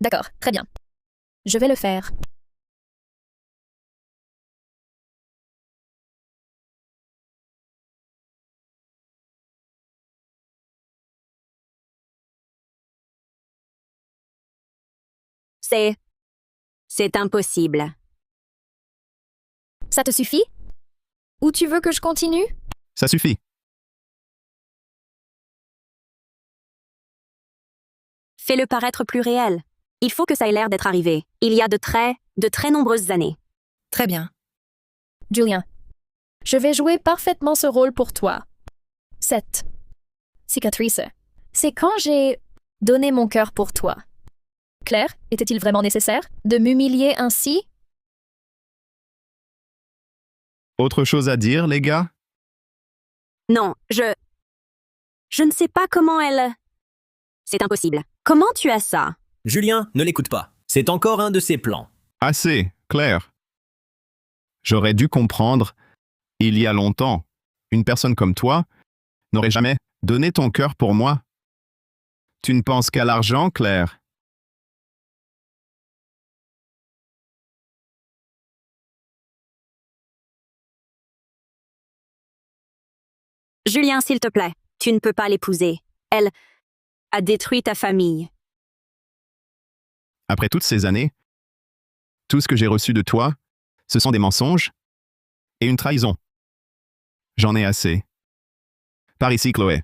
D'accord, très bien. Je vais le faire. C'est impossible. Ça te suffit? Ou tu veux que je continue? Ça suffit. Fais-le paraître plus réel. Il faut que ça ait l'air d'être arrivé. Il y a de très nombreuses années. Très bien. Julien, je vais jouer parfaitement ce rôle pour toi. Cette cicatrice, c'est quand j'ai donné mon cœur pour toi. Claire, était-il vraiment nécessaire de m'humilier ainsi? Autre chose à dire, les gars? Non, je ne sais pas comment elle... C'est impossible. Comment tu as ça? Julien, ne l'écoute pas. C'est encore un de ses plans. Assez, Claire. J'aurais dû comprendre, il y a longtemps, une personne comme toi n'aurait jamais donné ton cœur pour moi. Tu ne penses qu'à l'argent, Claire. Julien, s'il te plaît, tu ne peux pas l'épouser. Elle a détruit ta famille. Après toutes ces années, tout ce que j'ai reçu de toi, ce sont des mensonges et une trahison. J'en ai assez. Par ici, Chloé.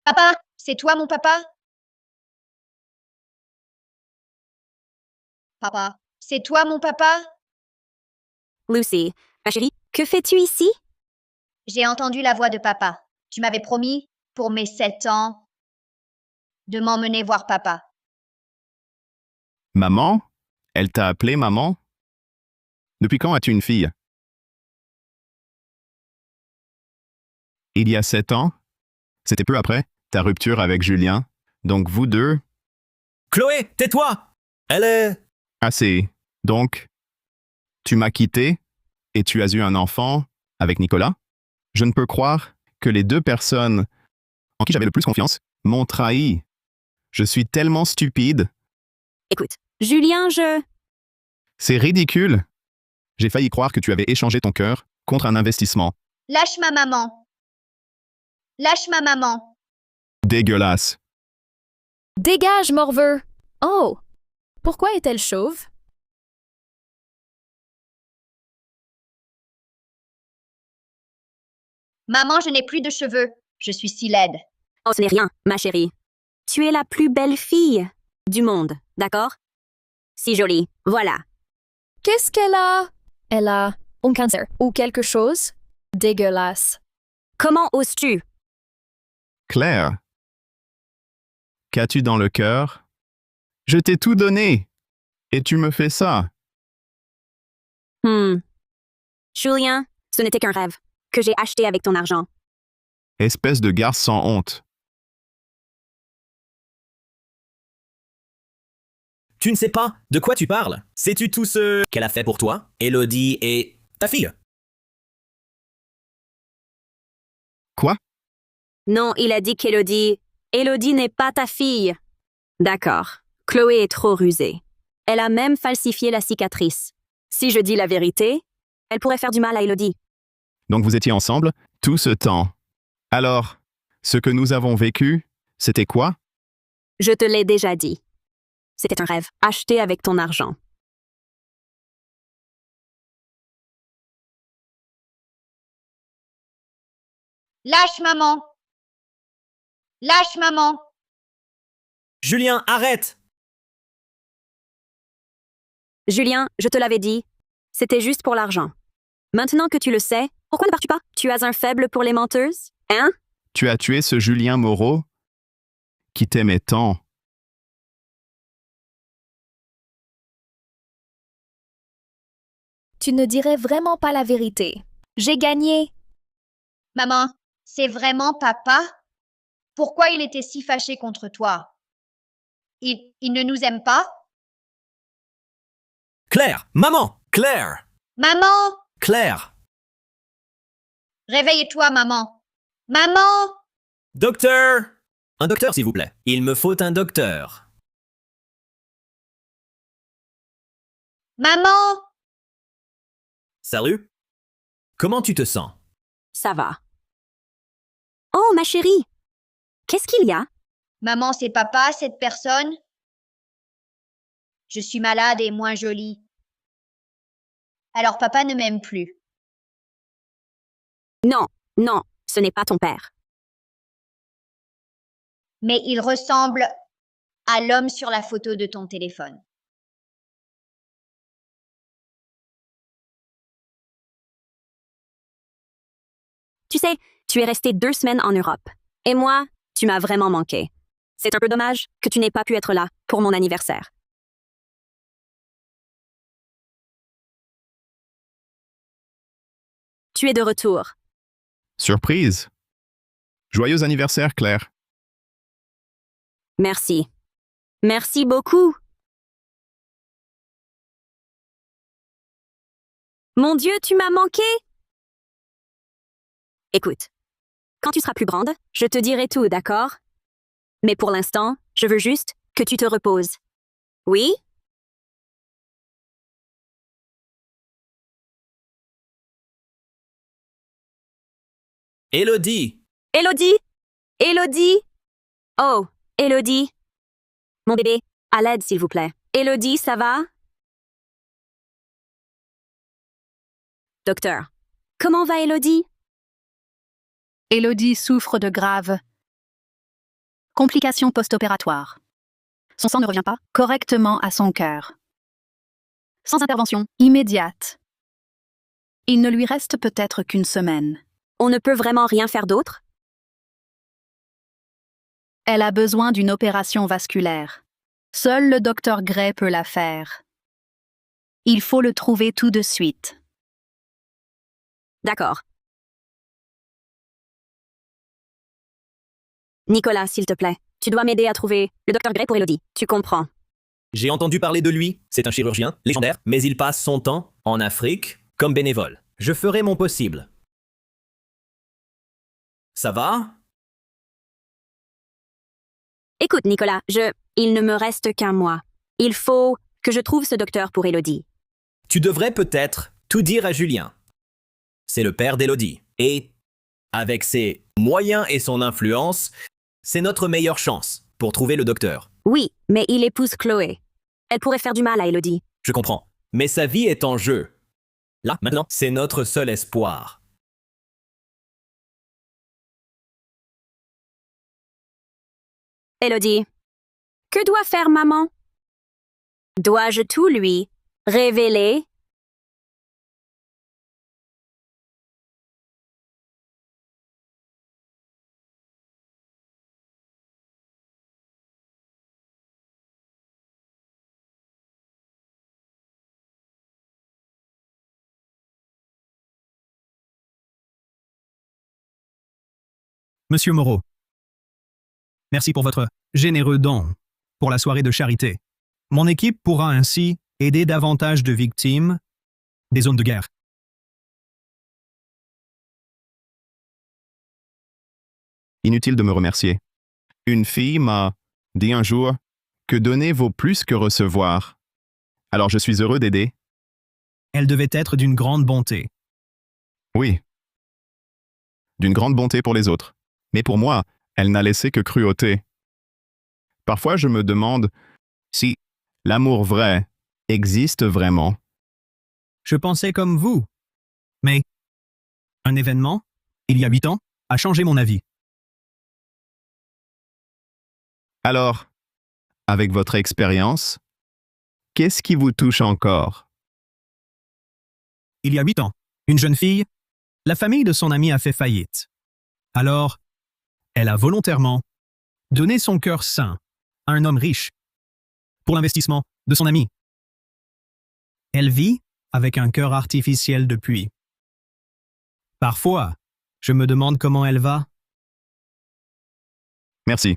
Papa, c'est toi mon papa? Papa, c'est toi mon papa? Lucy, ma chérie, que fais-tu ici? J'ai entendu la voix de papa. Tu m'avais promis, pour mes 7 ans, de m'emmener voir papa. Maman? Elle t'a appelé maman? Depuis quand as-tu une fille? Il y a 7 ans? C'était peu après ta rupture avec Julien. Donc vous deux... Chloé, tais-toi! Elle est... Assez. Donc, tu m'as quitté et tu as eu un enfant avec Nicolas? Je ne peux croire que les deux personnes en qui j'avais le plus confiance m'ont trahi. Je suis tellement stupide. Écoute, Julien, C'est ridicule. J'ai failli croire que tu avais échangé ton cœur contre un investissement. Lâche ma maman. Lâche ma maman. Dégueulasse. Dégage, morveux! Oh! Pourquoi est-elle chauve? Maman, je n'ai plus de cheveux. Je suis si laide. Oh, ce n'est rien, ma chérie. Tu es la plus belle fille du monde, d'accord? Si jolie, voilà. Qu'est-ce qu'elle a? Elle a un cancer ou quelque chose? Dégueulasse. Comment oses-tu? Claire. Qu'as-tu dans le cœur? Je t'ai tout donné. Et tu me fais ça. Julien, ce n'était qu'un rêve que j'ai acheté avec ton argent. Espèce de garce sans honte. Tu ne sais pas de quoi tu parles. Sais-tu tout ce qu'elle a fait pour toi, Elodie et ta fille? Quoi? Non, il a dit qu'Elodie... Elodie n'est pas ta fille. D'accord. Chloé est trop rusée. Elle a même falsifié la cicatrice. Si je dis la vérité, elle pourrait faire du mal à Elodie. Donc vous étiez ensemble tout ce temps. Alors, ce que nous avons vécu, c'était quoi? Je te l'ai déjà dit. C'était un rêve, acheté avec ton argent. Lâche maman. Lâche maman. Julien, arrête! Julien, je te l'avais dit, c'était juste pour l'argent. Maintenant que tu le sais, pourquoi ne pars-tu pas? Tu as un faible pour les menteuses? Hein? Tu as tué ce Julien Moreau qui t'aimait tant. Tu ne dirais vraiment pas la vérité. J'ai gagné. Maman, c'est vraiment papa? Pourquoi il était si fâché contre toi? Il ne nous aime pas? Claire! Maman! Claire! Maman! Claire! Réveille-toi, maman. Maman! Docteur! Un docteur, s'il vous plaît. Il me faut un docteur. Maman! Salut? Comment tu te sens? Ça va. Oh, ma chérie! Qu'est-ce qu'il y a? Maman, c'est papa, cette personne? Je suis malade et moins jolie. Alors papa ne m'aime plus. Non, non, ce n'est pas ton père. Mais il ressemble à l'homme sur la photo de ton téléphone. Tu sais, tu es resté 2 semaines en Europe. Et moi, tu m'as vraiment manqué. C'est un peu dommage que tu n'aies pas pu être là pour mon anniversaire. Tu es de retour. Surprise. Joyeux anniversaire, Claire. Merci. Merci beaucoup. Mon Dieu, tu m'as manqué. Écoute, quand tu seras plus grande, je te dirai tout, d'accord? Mais pour l'instant, je veux juste que tu te reposes. Oui? Elodie! Elodie? Elodie? Oh, Elodie. Mon bébé, à l'aide, s'il vous plaît. Elodie, ça va? Docteur, comment va Elodie? Elodie souffre de graves complications post-opératoires. Son sang ne revient pas correctement à son cœur. Sans intervention immédiate, il ne lui reste peut-être qu'une semaine. On ne peut vraiment rien faire d'autre? Elle a besoin d'une opération vasculaire. Seul le docteur Gray peut la faire. Il faut le trouver tout de suite. D'accord. Nicolas, s'il te plaît, tu dois m'aider à trouver le docteur Gray pour Elodie. Tu comprends? J'ai entendu parler de lui. C'est un chirurgien légendaire, mais il passe son temps en Afrique comme bénévole. Je ferai mon possible. Ça va? Écoute, Nicolas, il ne me reste qu'un mois. Il faut que je trouve ce docteur pour Élodie. Tu devrais peut-être tout dire à Julien. C'est le père d'Élodie. Et, avec ses moyens et son influence, c'est notre meilleure chance pour trouver le docteur. Oui, mais il épouse Chloé. Elle pourrait faire du mal à Élodie. Je comprends. Mais sa vie est en jeu. Là, maintenant, c'est notre seul espoir. Élodie, que doit faire maman? Dois-je tout lui révéler? Monsieur Moreau, merci pour votre généreux don pour la soirée de charité. Mon équipe pourra ainsi aider davantage de victimes des zones de guerre. Inutile de me remercier. Une fille m'a dit un jour que donner vaut plus que recevoir. Alors je suis heureux d'aider. Elle devait être d'une grande bonté. Oui. D'une grande bonté pour les autres. Mais pour moi, elle n'a laissé que cruauté. Parfois, je me demande si l'amour vrai existe vraiment. Je pensais comme vous. Mais un événement, il y a 8 ans, a changé mon avis. Alors, avec votre expérience, qu'est-ce qui vous touche encore? Il y a 8 ans, une jeune fille, la famille de son ami a fait faillite. Alors, elle a volontairement donné son cœur sain à un homme riche pour l'investissement de son ami. Elle vit avec un cœur artificiel depuis. Parfois, je me demande comment elle va. Merci.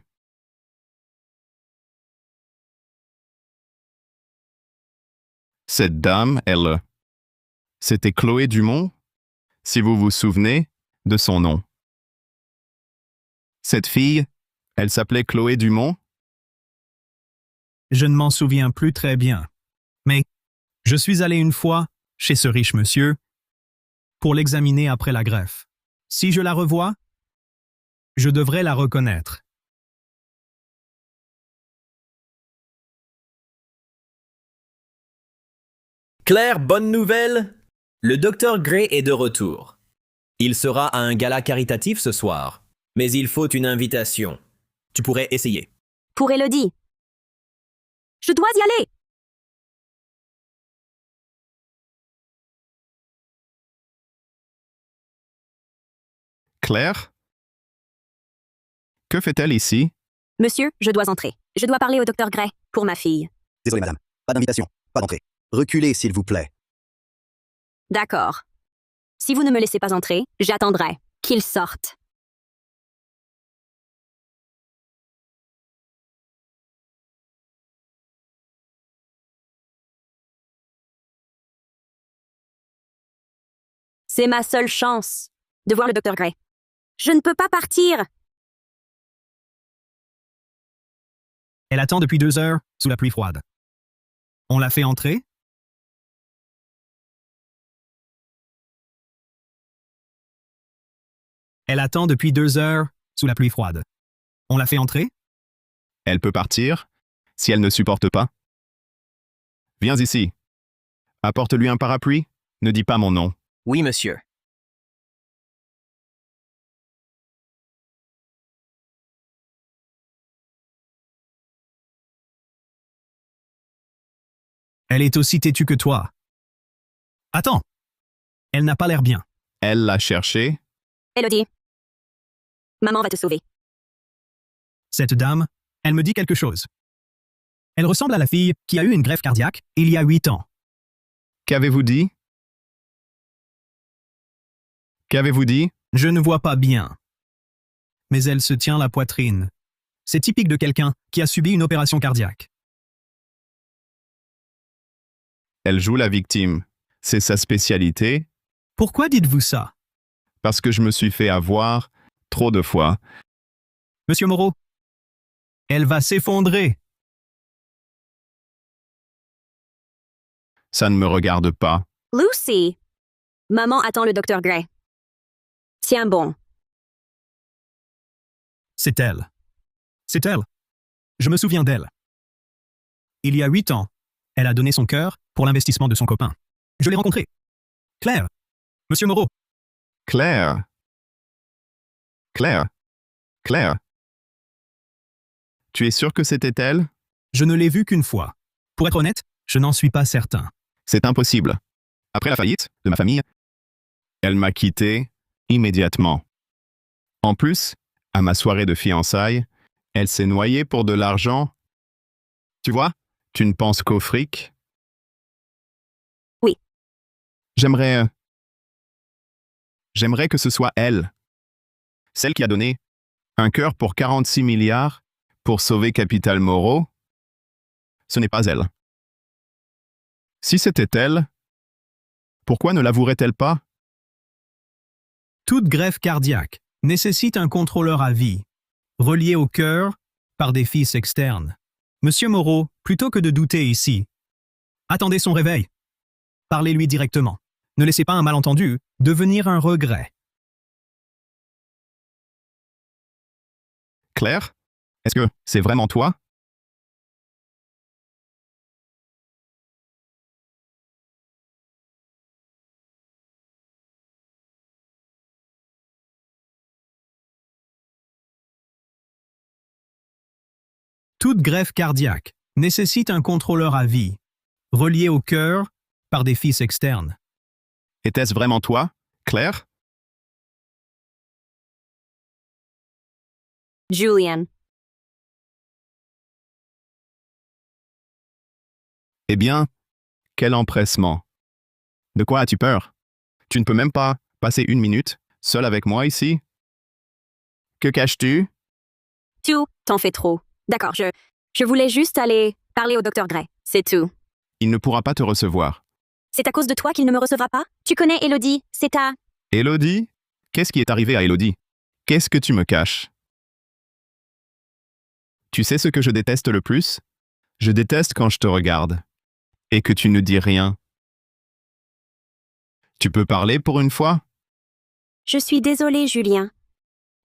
Cette dame, c'était Chloé Dumont, si vous vous souvenez de son nom. Cette fille, elle s'appelait Chloé Dumont? Je ne m'en souviens plus très bien. Mais je suis allé une fois chez ce riche monsieur pour l'examiner après la greffe. Si je la revois, je devrais la reconnaître. Claire, bonne nouvelle! Le docteur Gray est de retour. Il sera à un gala caritatif ce soir. Mais il faut une invitation. Tu pourrais essayer. Pour Élodie. Je dois y aller. Claire? Que fait-elle ici? Monsieur, je dois entrer. Je dois parler au docteur Gray pour ma fille. Désolé, madame. Pas d'invitation. Pas d'entrée. Reculez, s'il vous plaît. D'accord. Si vous ne me laissez pas entrer, j'attendrai qu'il sorte. C'est ma seule chance de voir le docteur Gray. Je ne peux pas partir. Elle attend depuis 2 heures sous la pluie froide. On l'a fait entrer? Elle attend depuis 2 heures sous la pluie froide. On l'a fait entrer? Elle peut partir, si elle ne supporte pas. Viens ici. Apporte-lui un parapluie. Ne dis pas mon nom. Oui, monsieur. Elle est aussi têtue que toi. Attends. Elle n'a pas l'air bien. Elle l'a cherché. Élodie. Maman va te sauver. Cette dame, elle me dit quelque chose. Elle ressemble à la fille qui a eu une greffe cardiaque il y a 8 ans. Qu'avez-vous dit? Qu'avez-vous dit? Je ne vois pas bien. Mais elle se tient la poitrine. C'est typique de quelqu'un qui a subi une opération cardiaque. Elle joue la victime. C'est sa spécialité. Pourquoi dites-vous ça? Parce que je me suis fait avoir trop de fois. Monsieur Moreau, Elle va s'effondrer. Ça ne me regarde pas. Lucy! Maman attend le docteur Gray. Tiens bon. C'est elle. C'est elle. Je me souviens d'elle. Il y a 8 ans, elle a donné son cœur pour l'investissement de son copain. Je l'ai rencontrée. Claire. Monsieur Moreau. Claire. Claire. Claire. Tu es sûr que c'était elle? Je ne l'ai vue qu'une fois. Pour être honnête, je n'en suis pas certain. C'est impossible. Après la faillite de ma famille, elle m'a quitté immédiatement. En plus, à ma soirée de fiançailles, elle s'est noyée pour de l'argent. Tu vois, tu ne penses qu'au fric? Oui. J'aimerais que ce soit elle. Celle qui a donné un cœur pour 46 milliards pour sauver Capital Moreau. Ce n'est pas elle. Si c'était elle, pourquoi ne l'avouerait-elle pas? Toute greffe cardiaque nécessite un contrôleur à vie, relié au cœur par des fils externes. Monsieur Moreau, plutôt que de douter ici, attendez son réveil. Parlez-lui directement. Ne laissez pas un malentendu devenir un regret. Claire, est-ce que c'est vraiment toi? Toute greffe cardiaque nécessite un contrôleur à vie, relié au cœur par des fils externes. Était-ce vraiment toi, Claire? Julian. Eh bien, quel empressement. De quoi as-tu peur? Tu ne peux même pas passer une minute seul avec moi ici? Que caches-tu? Tout, t'en fais trop. D'accord, je voulais juste aller parler au docteur Gray. C'est tout. Il ne pourra pas te recevoir. C'est à cause de toi qu'il ne me recevra pas? Tu connais Elodie, c'est ta... Élodie? Qu'est-ce qui est arrivé à Élodie? Qu'est-ce que tu me caches? Tu sais ce que je déteste le plus? Je déteste quand je te regarde. Et que tu ne dis rien. Tu peux parler pour une fois? Je suis désolée, Julien.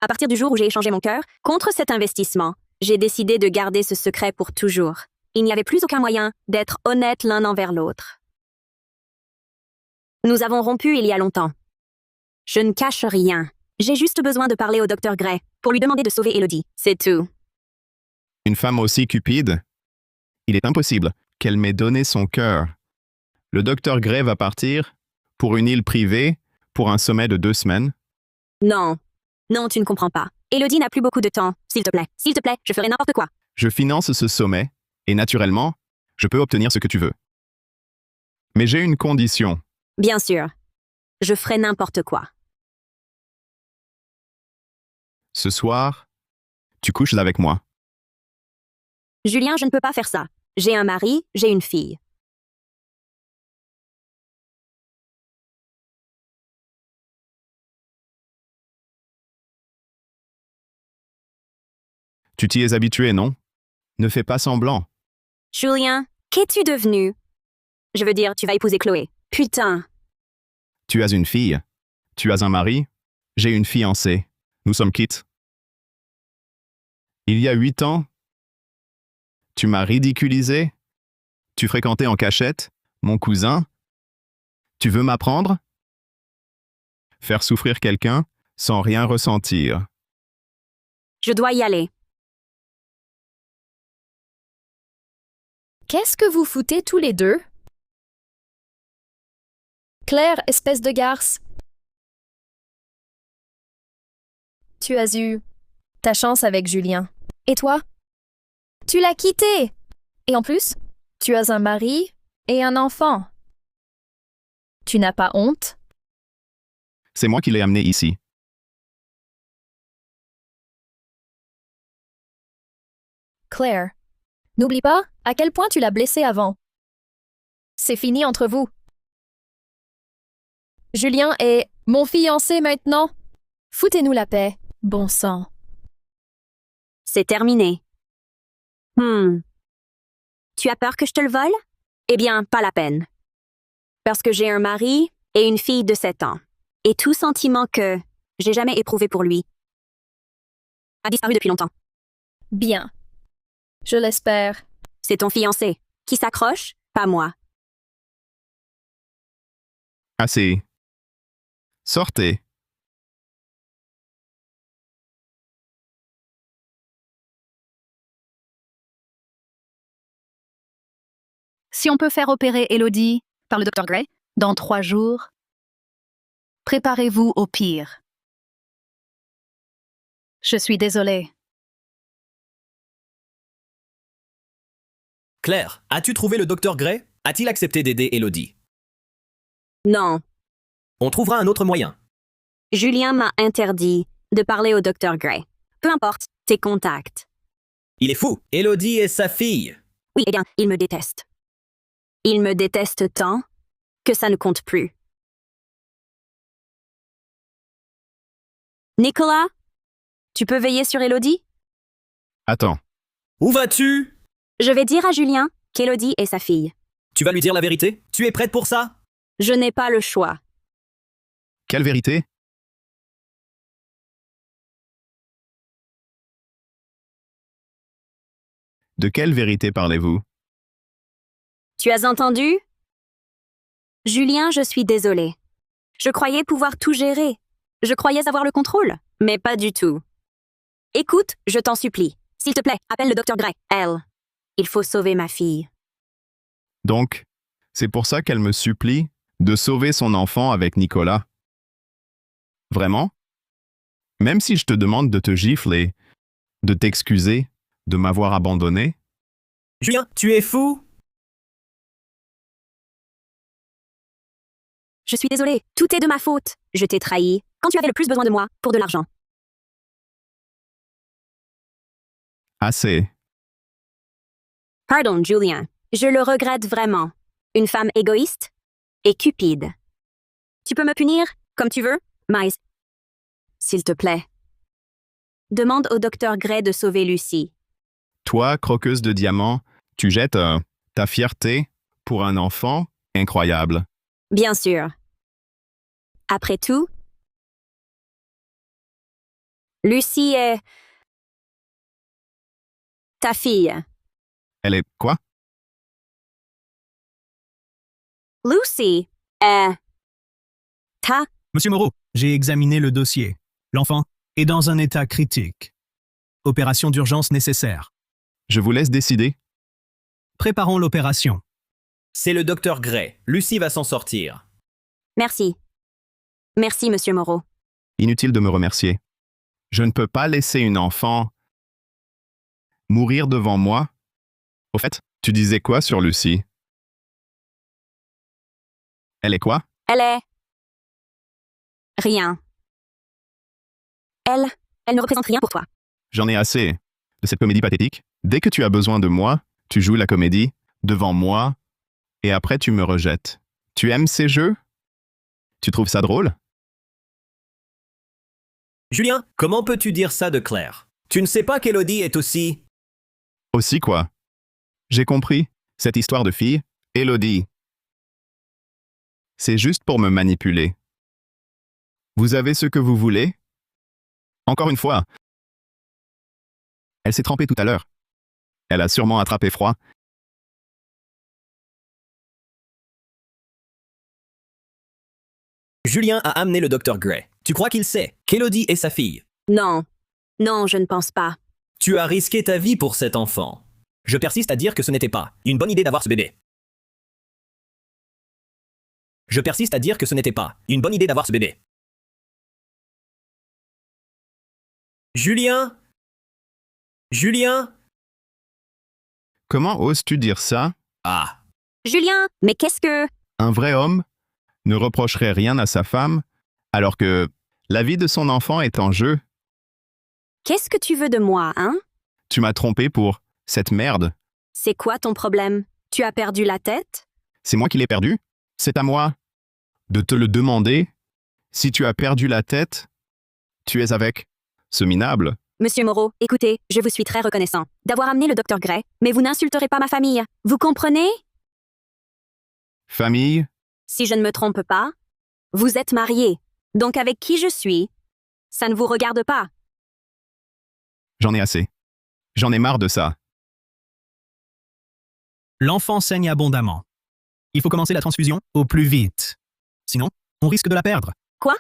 À partir du jour où j'ai échangé mon cœur contre cet investissement, j'ai décidé de garder ce secret pour toujours. Il n'y avait plus aucun moyen d'être honnête l'un envers l'autre. Nous avons rompu il y a longtemps. Je ne cache rien. J'ai juste besoin de parler au docteur Gray pour lui demander de sauver Elodie. C'est tout. Une femme aussi cupide? Il est impossible qu'elle m'ait donné son cœur. Le docteur Gray va partir pour une île privée pour un sommet de 2 semaines. Non. Non, tu ne comprends pas. Elodie n'a plus beaucoup de temps. S'il te plaît. S'il te plaît, je ferai n'importe quoi. Je finance ce sommet et naturellement, je peux obtenir ce que tu veux. Mais j'ai une condition. Bien sûr. Je ferai n'importe quoi. Ce soir, tu couches avec moi. Julien, je ne peux pas faire ça. J'ai un mari, j'ai une fille. Tu t'y es habitué, non? Ne fais pas semblant. Julien, qu'es-tu devenu? Je veux dire, tu vas épouser Chloé. Putain. Tu as une fille. Tu as un mari. J'ai une fiancée. Nous sommes quittes. Il y a 8 ans, tu m'as ridiculisé. Tu fréquentais en cachette mon cousin. Tu veux m'apprendre? Faire souffrir quelqu'un sans rien ressentir. Je dois y aller. Qu'est-ce que vous foutez tous les deux? Claire, espèce de garce. Tu as eu ta chance avec Julien. Et toi? Tu l'as quitté. Et en plus, tu as un mari et un enfant. Tu n'as pas honte? C'est moi qui l'ai amené ici. Claire, n'oublie pas à quel point tu l'as blessé avant. C'est fini entre vous. Julien est mon fiancé maintenant. Foutez-nous la paix, bon sang. C'est terminé. Tu as peur que je te le vole? Eh bien, pas la peine. Parce que j'ai un mari et une fille de 7 ans. Et tout sentiment que j'ai jamais éprouvé pour lui a disparu depuis longtemps. Bien. Je l'espère. C'est ton fiancé. Qui s'accroche? Pas moi. Assez. Sortez. Si on peut faire opérer Elodie par le Dr. Gray dans 3 jours, préparez-vous au pire. Je suis désolée. Claire, as-tu trouvé le docteur Gray? A-t-il accepté d'aider Elodie? Non. On trouvera un autre moyen. Julien m'a interdit de parler au Dr. Gray. Peu importe tes contacts. Il est fou. Elodie est sa fille. Oui, eh bien, il me déteste. Il me déteste tant que ça ne compte plus. Nicolas, tu peux veiller sur Elodie? Attends. Où vas-tu? Je vais dire à Julien qu'Elodie est sa fille. Tu vas lui dire la vérité? Tu es prête pour ça? Je n'ai pas le choix. Quelle vérité? De quelle vérité parlez-vous? Tu as entendu? Julien, je suis désolée. Je croyais pouvoir tout gérer. Je croyais avoir le contrôle, mais pas du tout. Écoute, je t'en supplie. S'il te plaît, appelle le Dr. Gray. Elle. Il faut sauver ma fille. Donc, c'est pour ça qu'elle me supplie de sauver son enfant avec Nicolas. Vraiment? Même si je te demande de te gifler, de t'excuser, de m'avoir abandonné? Julien, tu es fou? Je suis désolée, tout est de ma faute. Je t'ai trahi quand tu avais le plus besoin de moi pour de l'argent. Assez. Pardon, Julien. Je le regrette vraiment. Une femme égoïste et cupide. Tu peux me punir comme tu veux, mais s'il te plaît, demande au Dr. Gray de sauver Lucie. Toi, croqueuse de diamants, tu jettes ta fierté pour un enfant incroyable. Bien sûr. Après tout, Lucie est ta fille. Elle est quoi? Lucie est ta... Monsieur Moreau, j'ai examiné le dossier. L'enfant est dans un état critique. Opération d'urgence nécessaire. Je vous laisse décider. Préparons l'opération. C'est le docteur Gray. Lucie va s'en sortir. Merci. Merci, Monsieur Moreau. Inutile de me remercier. Je ne peux pas laisser une enfant mourir devant moi. Au fait, tu disais quoi sur Lucie? Elle est quoi? Elle est... rien. Elle ne représente rien pour toi. J'en ai assez de cette comédie pathétique. Dès que tu as besoin de moi, tu joues la comédie devant moi et après tu me rejettes. Tu aimes ces jeux? Tu trouves ça drôle? Julien, comment peux-tu dire ça de Claire? Tu ne sais pas qu'Elodie est aussi... Aussi quoi? J'ai compris. Cette histoire de fille, Elodie. C'est juste pour me manipuler. Vous avez ce que vous voulez? Encore une fois. Elle s'est trempée tout à l'heure. Elle a sûrement attrapé froid. Julien a amené le docteur Gray. Tu crois qu'il sait qu'Elodie est sa fille? Non. Non, je ne pense pas. Tu as risqué ta vie pour cet enfant. Je persiste à dire que ce n'était pas une bonne idée d'avoir ce bébé. Je persiste à dire que ce n'était pas une bonne idée d'avoir ce bébé. Julien? Julien? Comment oses-tu dire ça? Ah. Julien, mais qu'est-ce que... Un vrai homme ne reprocherait rien à sa femme alors que la vie de son enfant est en jeu. Qu'est-ce que tu veux de moi, hein? Tu m'as trompé pour cette merde. C'est quoi ton problème? Tu as perdu la tête? C'est moi qui l'ai perdu. C'est à moi de te le demander. Si tu as perdu la tête, tu es avec ce minable. Monsieur Moreau, écoutez, je vous suis très reconnaissant d'avoir amené le docteur Gray, mais vous n'insulterez pas ma famille. Vous comprenez? Famille? Si je ne me trompe pas, vous êtes marié. Donc avec qui je suis, ça ne vous regarde pas. J'en ai assez. J'en ai marre de ça. L'enfant saigne abondamment. Il faut commencer la transfusion au plus vite. Sinon, on risque de la perdre. Quoi?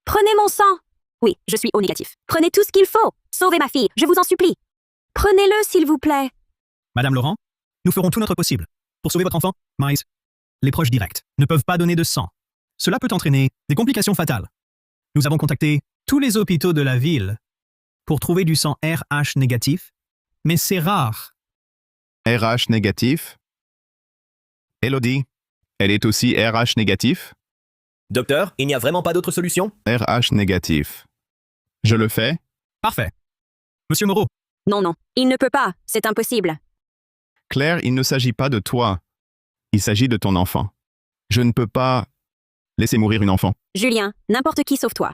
Prenez mon sang. Oui, je suis O négatif. Prenez tout ce qu'il faut. Sauvez ma fille, je vous en supplie. Prenez-le, s'il vous plaît. Madame Laurent, nous ferons tout notre possible pour sauver votre enfant, mais les proches directs ne peuvent pas donner de sang. Cela peut entraîner des complications fatales. Nous avons contacté tous les hôpitaux de la ville pour trouver du sang RH négatif, mais c'est rare. RH négatif? Elodie, elle est aussi RH négatif? Docteur, il n'y a vraiment pas d'autre solution? RH négatif. Je le fais? Parfait. Monsieur Moreau, Non, non, il ne peut pas, c'est impossible. Claire, il ne s'agit pas de toi. Il s'agit de ton enfant. Je ne peux pas laisser mourir une enfant. Julien, n'importe qui sauf toi.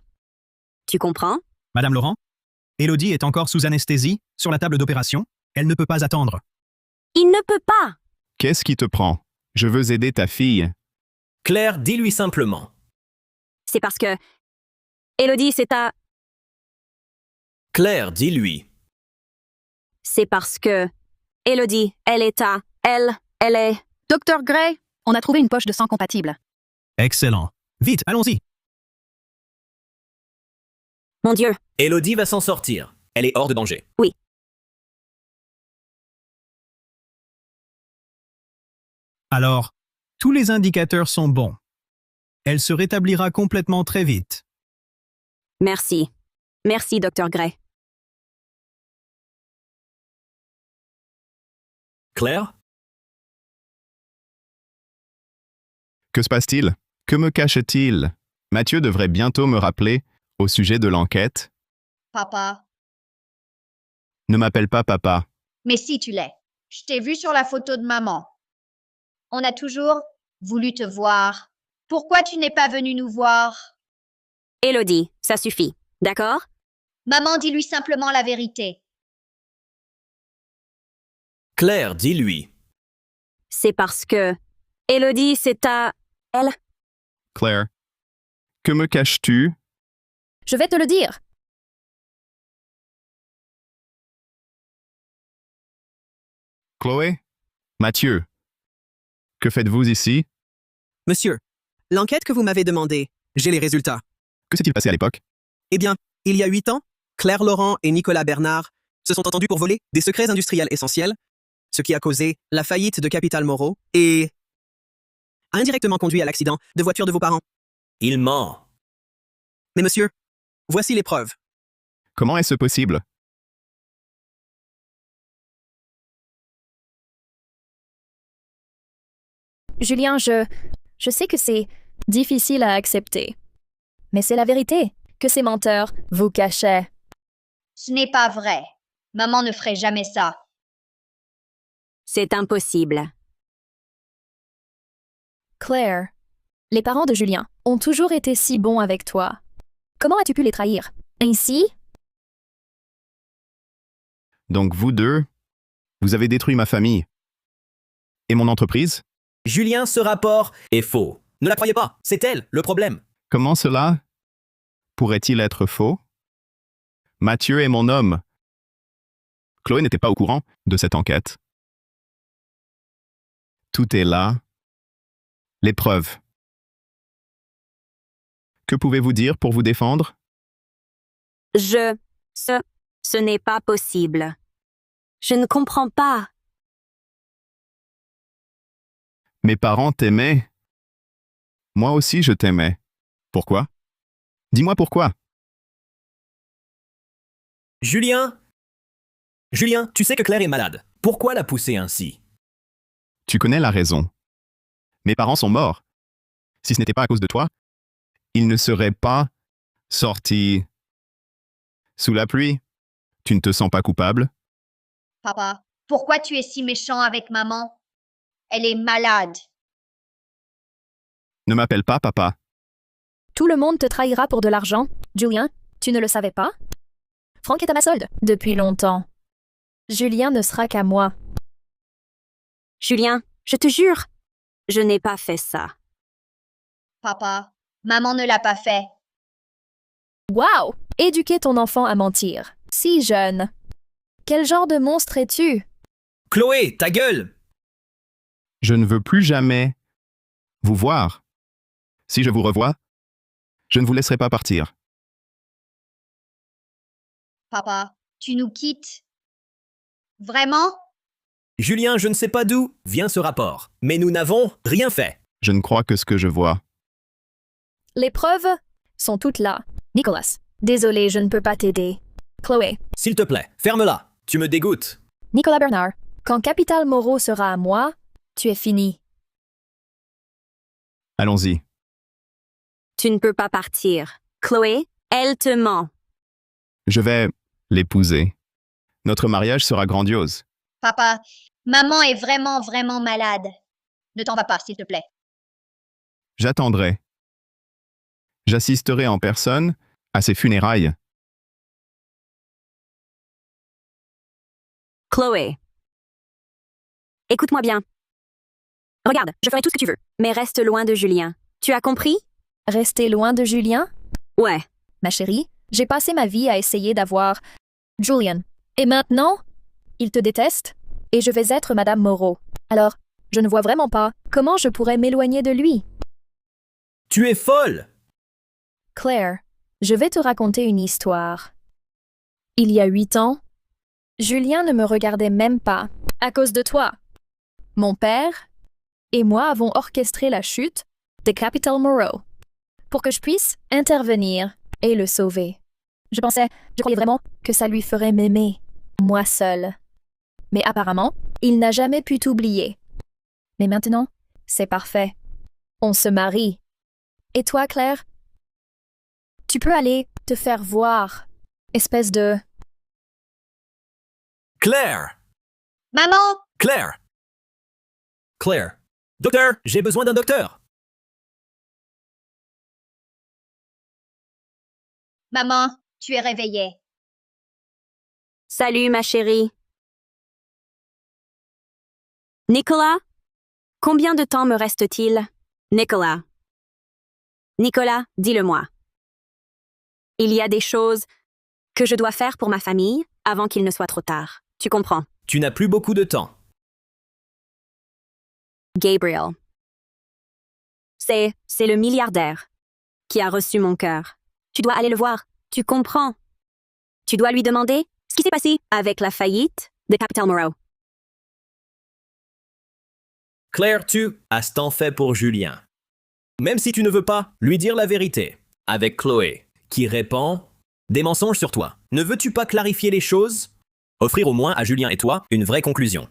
Tu comprends? Madame Laurent, Élodie est encore sous anesthésie sur la table d'opération. Elle ne peut pas attendre. Il ne peut pas. Qu'est-ce qui te prend? Je veux aider ta fille. Claire, dis-lui simplement. C'est parce que... Élodie, c'est à... Claire, dis-lui. C'est parce que... Élodie, elle est à... Elle est... Docteur Gray, on a trouvé une poche de sang compatible. Excellent. Vite, allons-y. Mon Dieu, Élodie va s'en sortir. Elle est hors de danger. oui. Alors, tous les indicateurs sont bons. Elle se rétablira complètement très vite. Merci. Merci, Dr. Gray. Claire? Que se passe-t-il? Que me cache-t-il? Mathieu devrait bientôt me rappeler au sujet de l'enquête. Papa. Ne m'appelle pas papa. Mais si tu l'es. Je t'ai vu sur la photo de maman. On a toujours voulu te voir. Pourquoi tu n'es pas venu nous voir? Élodie, ça suffit. D'accord? Maman, dis-lui simplement la vérité. Claire, dis-lui. C'est parce que... Élodie, c'est à... Elle. Claire, que me caches-tu? Je vais te le dire. Chloé? Mathieu? Que faites-vous ici? Monsieur, l'enquête que vous m'avez demandée, j'ai les résultats. Que s'est-il passé à l'époque? Eh bien, il y a 8 ans, Claire Laurent et Nicolas Bernard se sont entendus pour voler des secrets industriels essentiels, ce qui a causé la faillite de Capital Moreau et a indirectement conduit à l'accident de voiture de vos parents. Il ment. Mais monsieur, voici les preuves. Comment est-ce possible? Julien, je sais que c'est difficile à accepter. Mais c'est la vérité que ces menteurs vous cachaient. Ce n'est pas vrai. Maman ne ferait jamais ça. C'est impossible. Claire, les parents de Julien ont toujours été si bons avec toi. Comment as-tu pu les trahir? Ainsi? Donc vous deux, vous avez détruit ma famille. Et mon entreprise? Julien, ce rapport est faux. Ne la croyez pas, c'est elle, le problème. Comment cela pourrait-il être faux? Mathieu est mon homme. Chloé n'était pas au courant de cette enquête. Tout est là. Les preuves. Que pouvez-vous dire pour vous défendre? Ce n'est pas possible. Je ne comprends pas. Mes parents t'aimaient. Moi aussi je t'aimais. Pourquoi? Dis-moi pourquoi. Julien, tu sais que Claire est malade. Pourquoi la pousser ainsi? Tu connais la raison. Mes parents sont morts. Si ce n'était pas à cause de toi, ils ne seraient pas sortis sous la pluie. Tu ne te sens pas coupable? Papa, pourquoi tu es si méchant avec maman? Elle est malade. Ne m'appelle pas papa. Tout le monde te trahira pour de l'argent. Julien, tu ne le savais pas? Franck est à ma solde depuis longtemps. Julien ne sera qu'à moi. Julien, je te jure, je n'ai pas fait ça. Papa, maman ne l'a pas fait. Waouh! Éduquer ton enfant à mentir. Si jeune. Quel genre de monstre es-tu? Chloé, ta gueule! Je ne veux plus jamais vous voir. Si je vous revois, je ne vous laisserai pas partir. Papa, tu nous quittes. Vraiment? Julien, je ne sais pas d'où vient ce rapport, mais nous n'avons rien fait. Je ne crois que ce que je vois. Les preuves sont toutes là. Nicolas, désolé, je ne peux pas t'aider. Chloé, S'il te plaît, ferme-la. Tu me dégoûtes. Nicolas Bernard, quand Capital Moreau sera à moi, tu es fini. Allons-y. Tu ne peux pas partir. Chloé, elle te ment. Je vais l'épouser. Notre mariage sera grandiose. Papa, maman est vraiment, vraiment malade. Ne t'en vas pas, s'il te plaît. J'attendrai. J'assisterai en personne à ses funérailles. Chloé. Écoute-moi bien. Regarde, je ferai tout ce que tu veux, mais reste loin de Julien. Tu as compris? Rester loin de Julien? Ouais. Ma chérie, j'ai passé ma vie à essayer d'avoir Julian. Et maintenant, il te déteste et je vais être Madame Moreau. Alors, je ne vois vraiment pas comment je pourrais m'éloigner de lui. Tu es folle! Claire, je vais te raconter une histoire. Il y a 8 ans, Julien ne me regardait même pas à cause de toi. Mon père et moi avons orchestré la chute de Capital Moreau pour que je puisse intervenir et le sauver. Je croyais vraiment que ça lui ferait m'aimer, moi seule. Mais apparemment, il n'a jamais pu t'oublier. Mais maintenant, c'est parfait. On se marie. Et toi, Claire? Tu peux aller te faire voir, espèce de... Claire! Maman! Claire! Claire! Docteur, j'ai besoin d'un docteur! Maman, tu es réveillée. Salut, ma chérie. Nicolas? Combien de temps me reste-t-il? Nicolas. Nicolas, dis-le-moi. Il y a des choses que je dois faire pour ma famille avant qu'il ne soit trop tard. Tu comprends? Tu n'as plus beaucoup de temps. Gabriel. C'est le milliardaire qui a reçu mon cœur. Tu dois aller le voir. Tu comprends? Tu dois lui demander ce qui s'est passé avec la faillite de Capital Moreau. Claire, tu as ce temps fait pour Julien. Même si tu ne veux pas lui dire la vérité, avec Chloé, qui répand des mensonges sur toi. Ne veux-tu pas clarifier les choses? Offrir au moins à Julien et toi une vraie conclusion.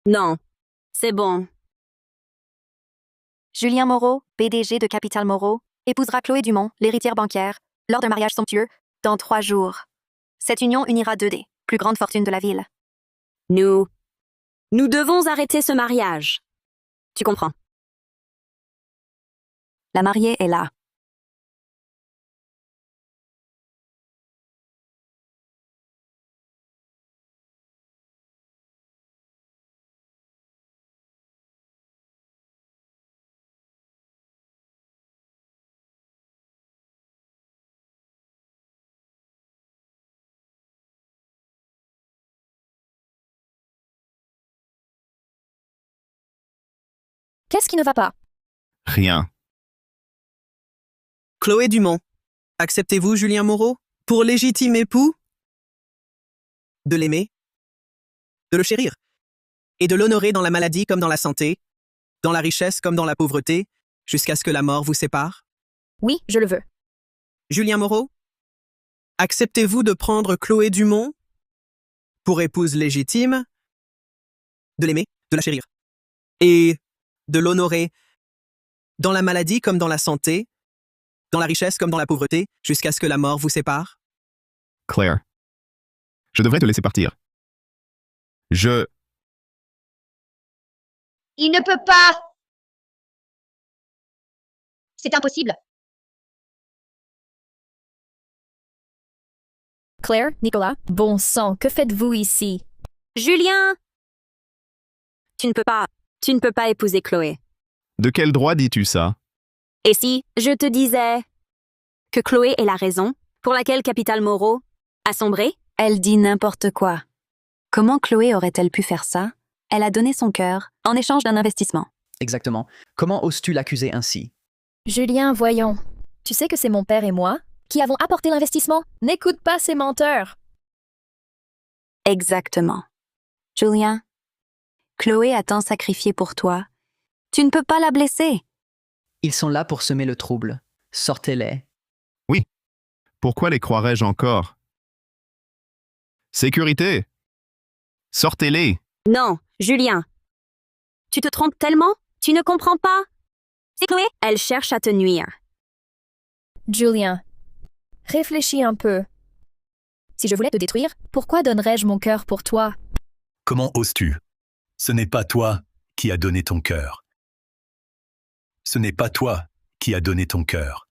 Non, c'est bon. Julien Moreau, PDG de Capital Moreau, épousera Chloé Dumont, l'héritière bancaire, lors d'un mariage somptueux, dans 3 jours. Cette union unira 2 des plus grandes fortunes de la ville. Nous devons arrêter ce mariage. Tu comprends? La mariée est là. Qu'est-ce qui ne va pas? Rien. Chloé Dumont, acceptez-vous Julien Moreau pour légitime époux? De l'aimer, de le chérir, et de l'honorer dans la maladie comme dans la santé, dans la richesse comme dans la pauvreté, jusqu'à ce que la mort vous sépare? Oui, je le veux. Julien Moreau, acceptez-vous de prendre Chloé Dumont pour épouse légitime, de l'aimer, de la chérir, et de l'honorer dans la maladie comme dans la santé, dans la richesse comme dans la pauvreté, jusqu'à ce que la mort vous sépare? Claire. Je devrais te laisser partir. Il ne peut pas. C'est impossible. Claire, Nicolas, bon sang, que faites-vous ici? Julien! Tu ne peux pas épouser Chloé. De quel droit dis-tu ça? Et si je te disais que Chloé est la raison pour laquelle Capital Moreau a sombré? Elle dit n'importe quoi. Comment Chloé aurait-elle pu faire ça? Elle a donné son cœur en échange d'un investissement. Exactement. Comment oses-tu l'accuser ainsi? Julien, voyons. Tu sais que c'est mon père et moi qui avons apporté l'investissement. N'écoute pas ces menteurs. Exactement. Julien, Chloé a tant sacrifié pour toi. Tu ne peux pas la blesser. Ils sont là pour semer le trouble. Sortez-les. Oui. Pourquoi les croirais-je encore? Sécurité! Sortez-les! Non, Julien. Tu te trompes tellement? Tu ne comprends pas? C'est Chloé. Elle cherche à te nuire. Julien, réfléchis un peu. Si je voulais te détruire, pourquoi donnerais-je mon cœur pour toi? Comment oses-tu? Ce n'est pas toi qui as donné ton cœur. Ce n'est pas toi qui as donné ton cœur.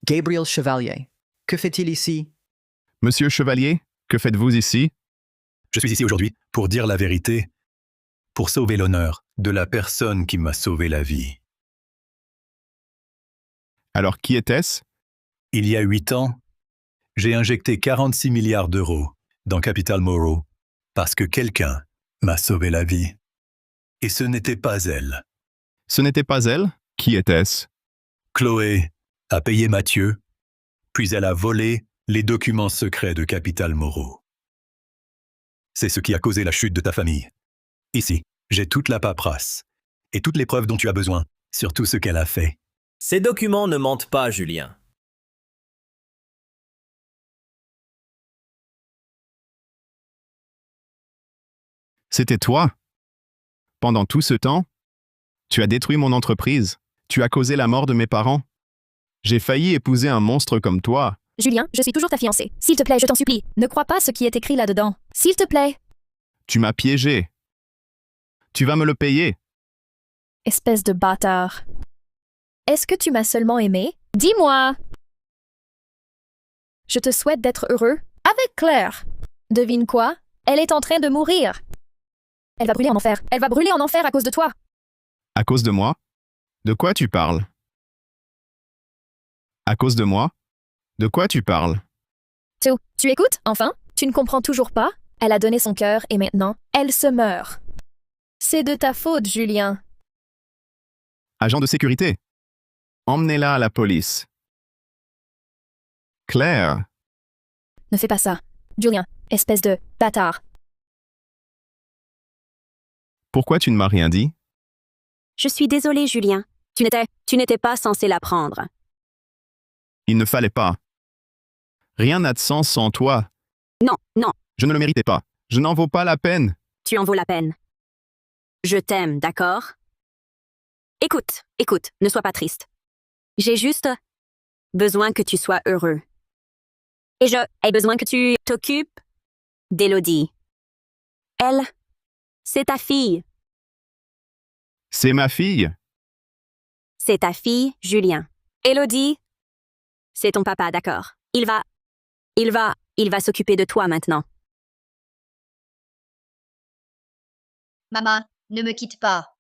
Gabriel Chevalier, que fait-il ici? Monsieur Chevalier, que faites-vous ici? Je suis ici aujourd'hui pour dire la vérité, pour sauver l'honneur de la personne qui m'a sauvé la vie. Alors qui était-ce? Il y a 8 ans, j'ai injecté 46 milliards d'euros dans Capital Moreau parce que quelqu'un m'a sauvé la vie. Et ce n'était pas elle. Ce n'était pas elle? Qui était-ce? Chloé a payé Mathieu, puis elle a volé les documents secrets de Capital Moreau. C'est ce qui a causé la chute de ta famille. Ici, j'ai toute la paperasse et toutes les preuves dont tu as besoin sur tout ce qu'elle a fait. Ces documents ne mentent pas, Julien. C'était toi. Pendant tout ce temps, tu as détruit mon entreprise. Tu as causé la mort de mes parents. J'ai failli épouser un monstre comme toi. Julien, je suis toujours ta fiancée. S'il te plaît, je t'en supplie, ne crois pas ce qui est écrit là-dedans. S'il te plaît. Tu m'as piégé. Tu vas me le payer. Espèce de bâtard. Est-ce que tu m'as seulement aimé? Dis-moi! Je te souhaite d'être heureux avec Claire. Devine quoi? Elle est en train de mourir. Elle va brûler en enfer. Elle va brûler en enfer à cause de toi. À cause de moi? De quoi tu parles? À cause de moi? De quoi tu parles? Tu écoutes? Enfin? Tu ne comprends toujours pas? Elle a donné son cœur et maintenant, elle se meurt. C'est de ta faute, Julien. Agent de sécurité. Emmenez-la à la police. Claire. Ne fais pas ça. Julien, espèce de bâtard. Pourquoi tu ne m'as rien dit? Je suis désolée, Julien. Tu n'étais pas censé la prendre. Il ne fallait pas. Rien n'a de sens sans toi. Non, non, Je ne le méritais pas. Je n'en vaux pas la peine. tu en vaux la peine. Je t'aime, d'accord? Écoute, ne sois pas triste. J'ai juste besoin que tu sois heureux. Et j'ai besoin que tu t'occupes d'Élodie. Elle, c'est ta fille. C'est ma fille. C'est ta fille, Julien. Élodie, c'est ton papa, d'accord? Il va s'occuper de toi maintenant. Maman, ne me quitte pas.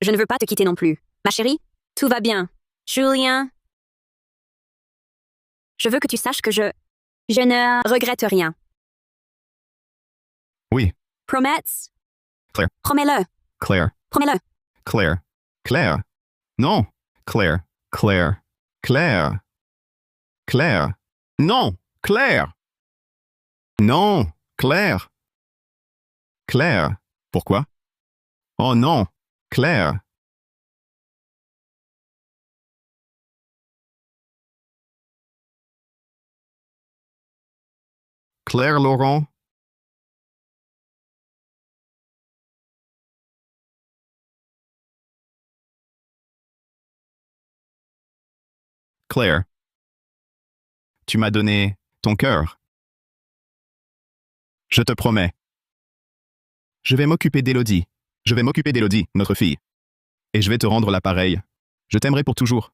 Je ne veux pas te quitter non plus. Ma chérie, tout va bien. Julien, je veux que tu saches que je ne regrette rien. Oui. Promets? Claire. Promets-le. Claire. Promets-le. Claire. Claire. Non. Claire. Claire. Claire. Claire. Non. Claire. Non. Claire. Claire. Pourquoi? Oh non. Claire. Claire Laurent. Claire. Tu m'as donné ton cœur. Je te promets. Je vais m'occuper d'Élodie. Je vais m'occuper d'Élodie, notre fille. Et je vais te rendre l'appareil. Je t'aimerai pour toujours.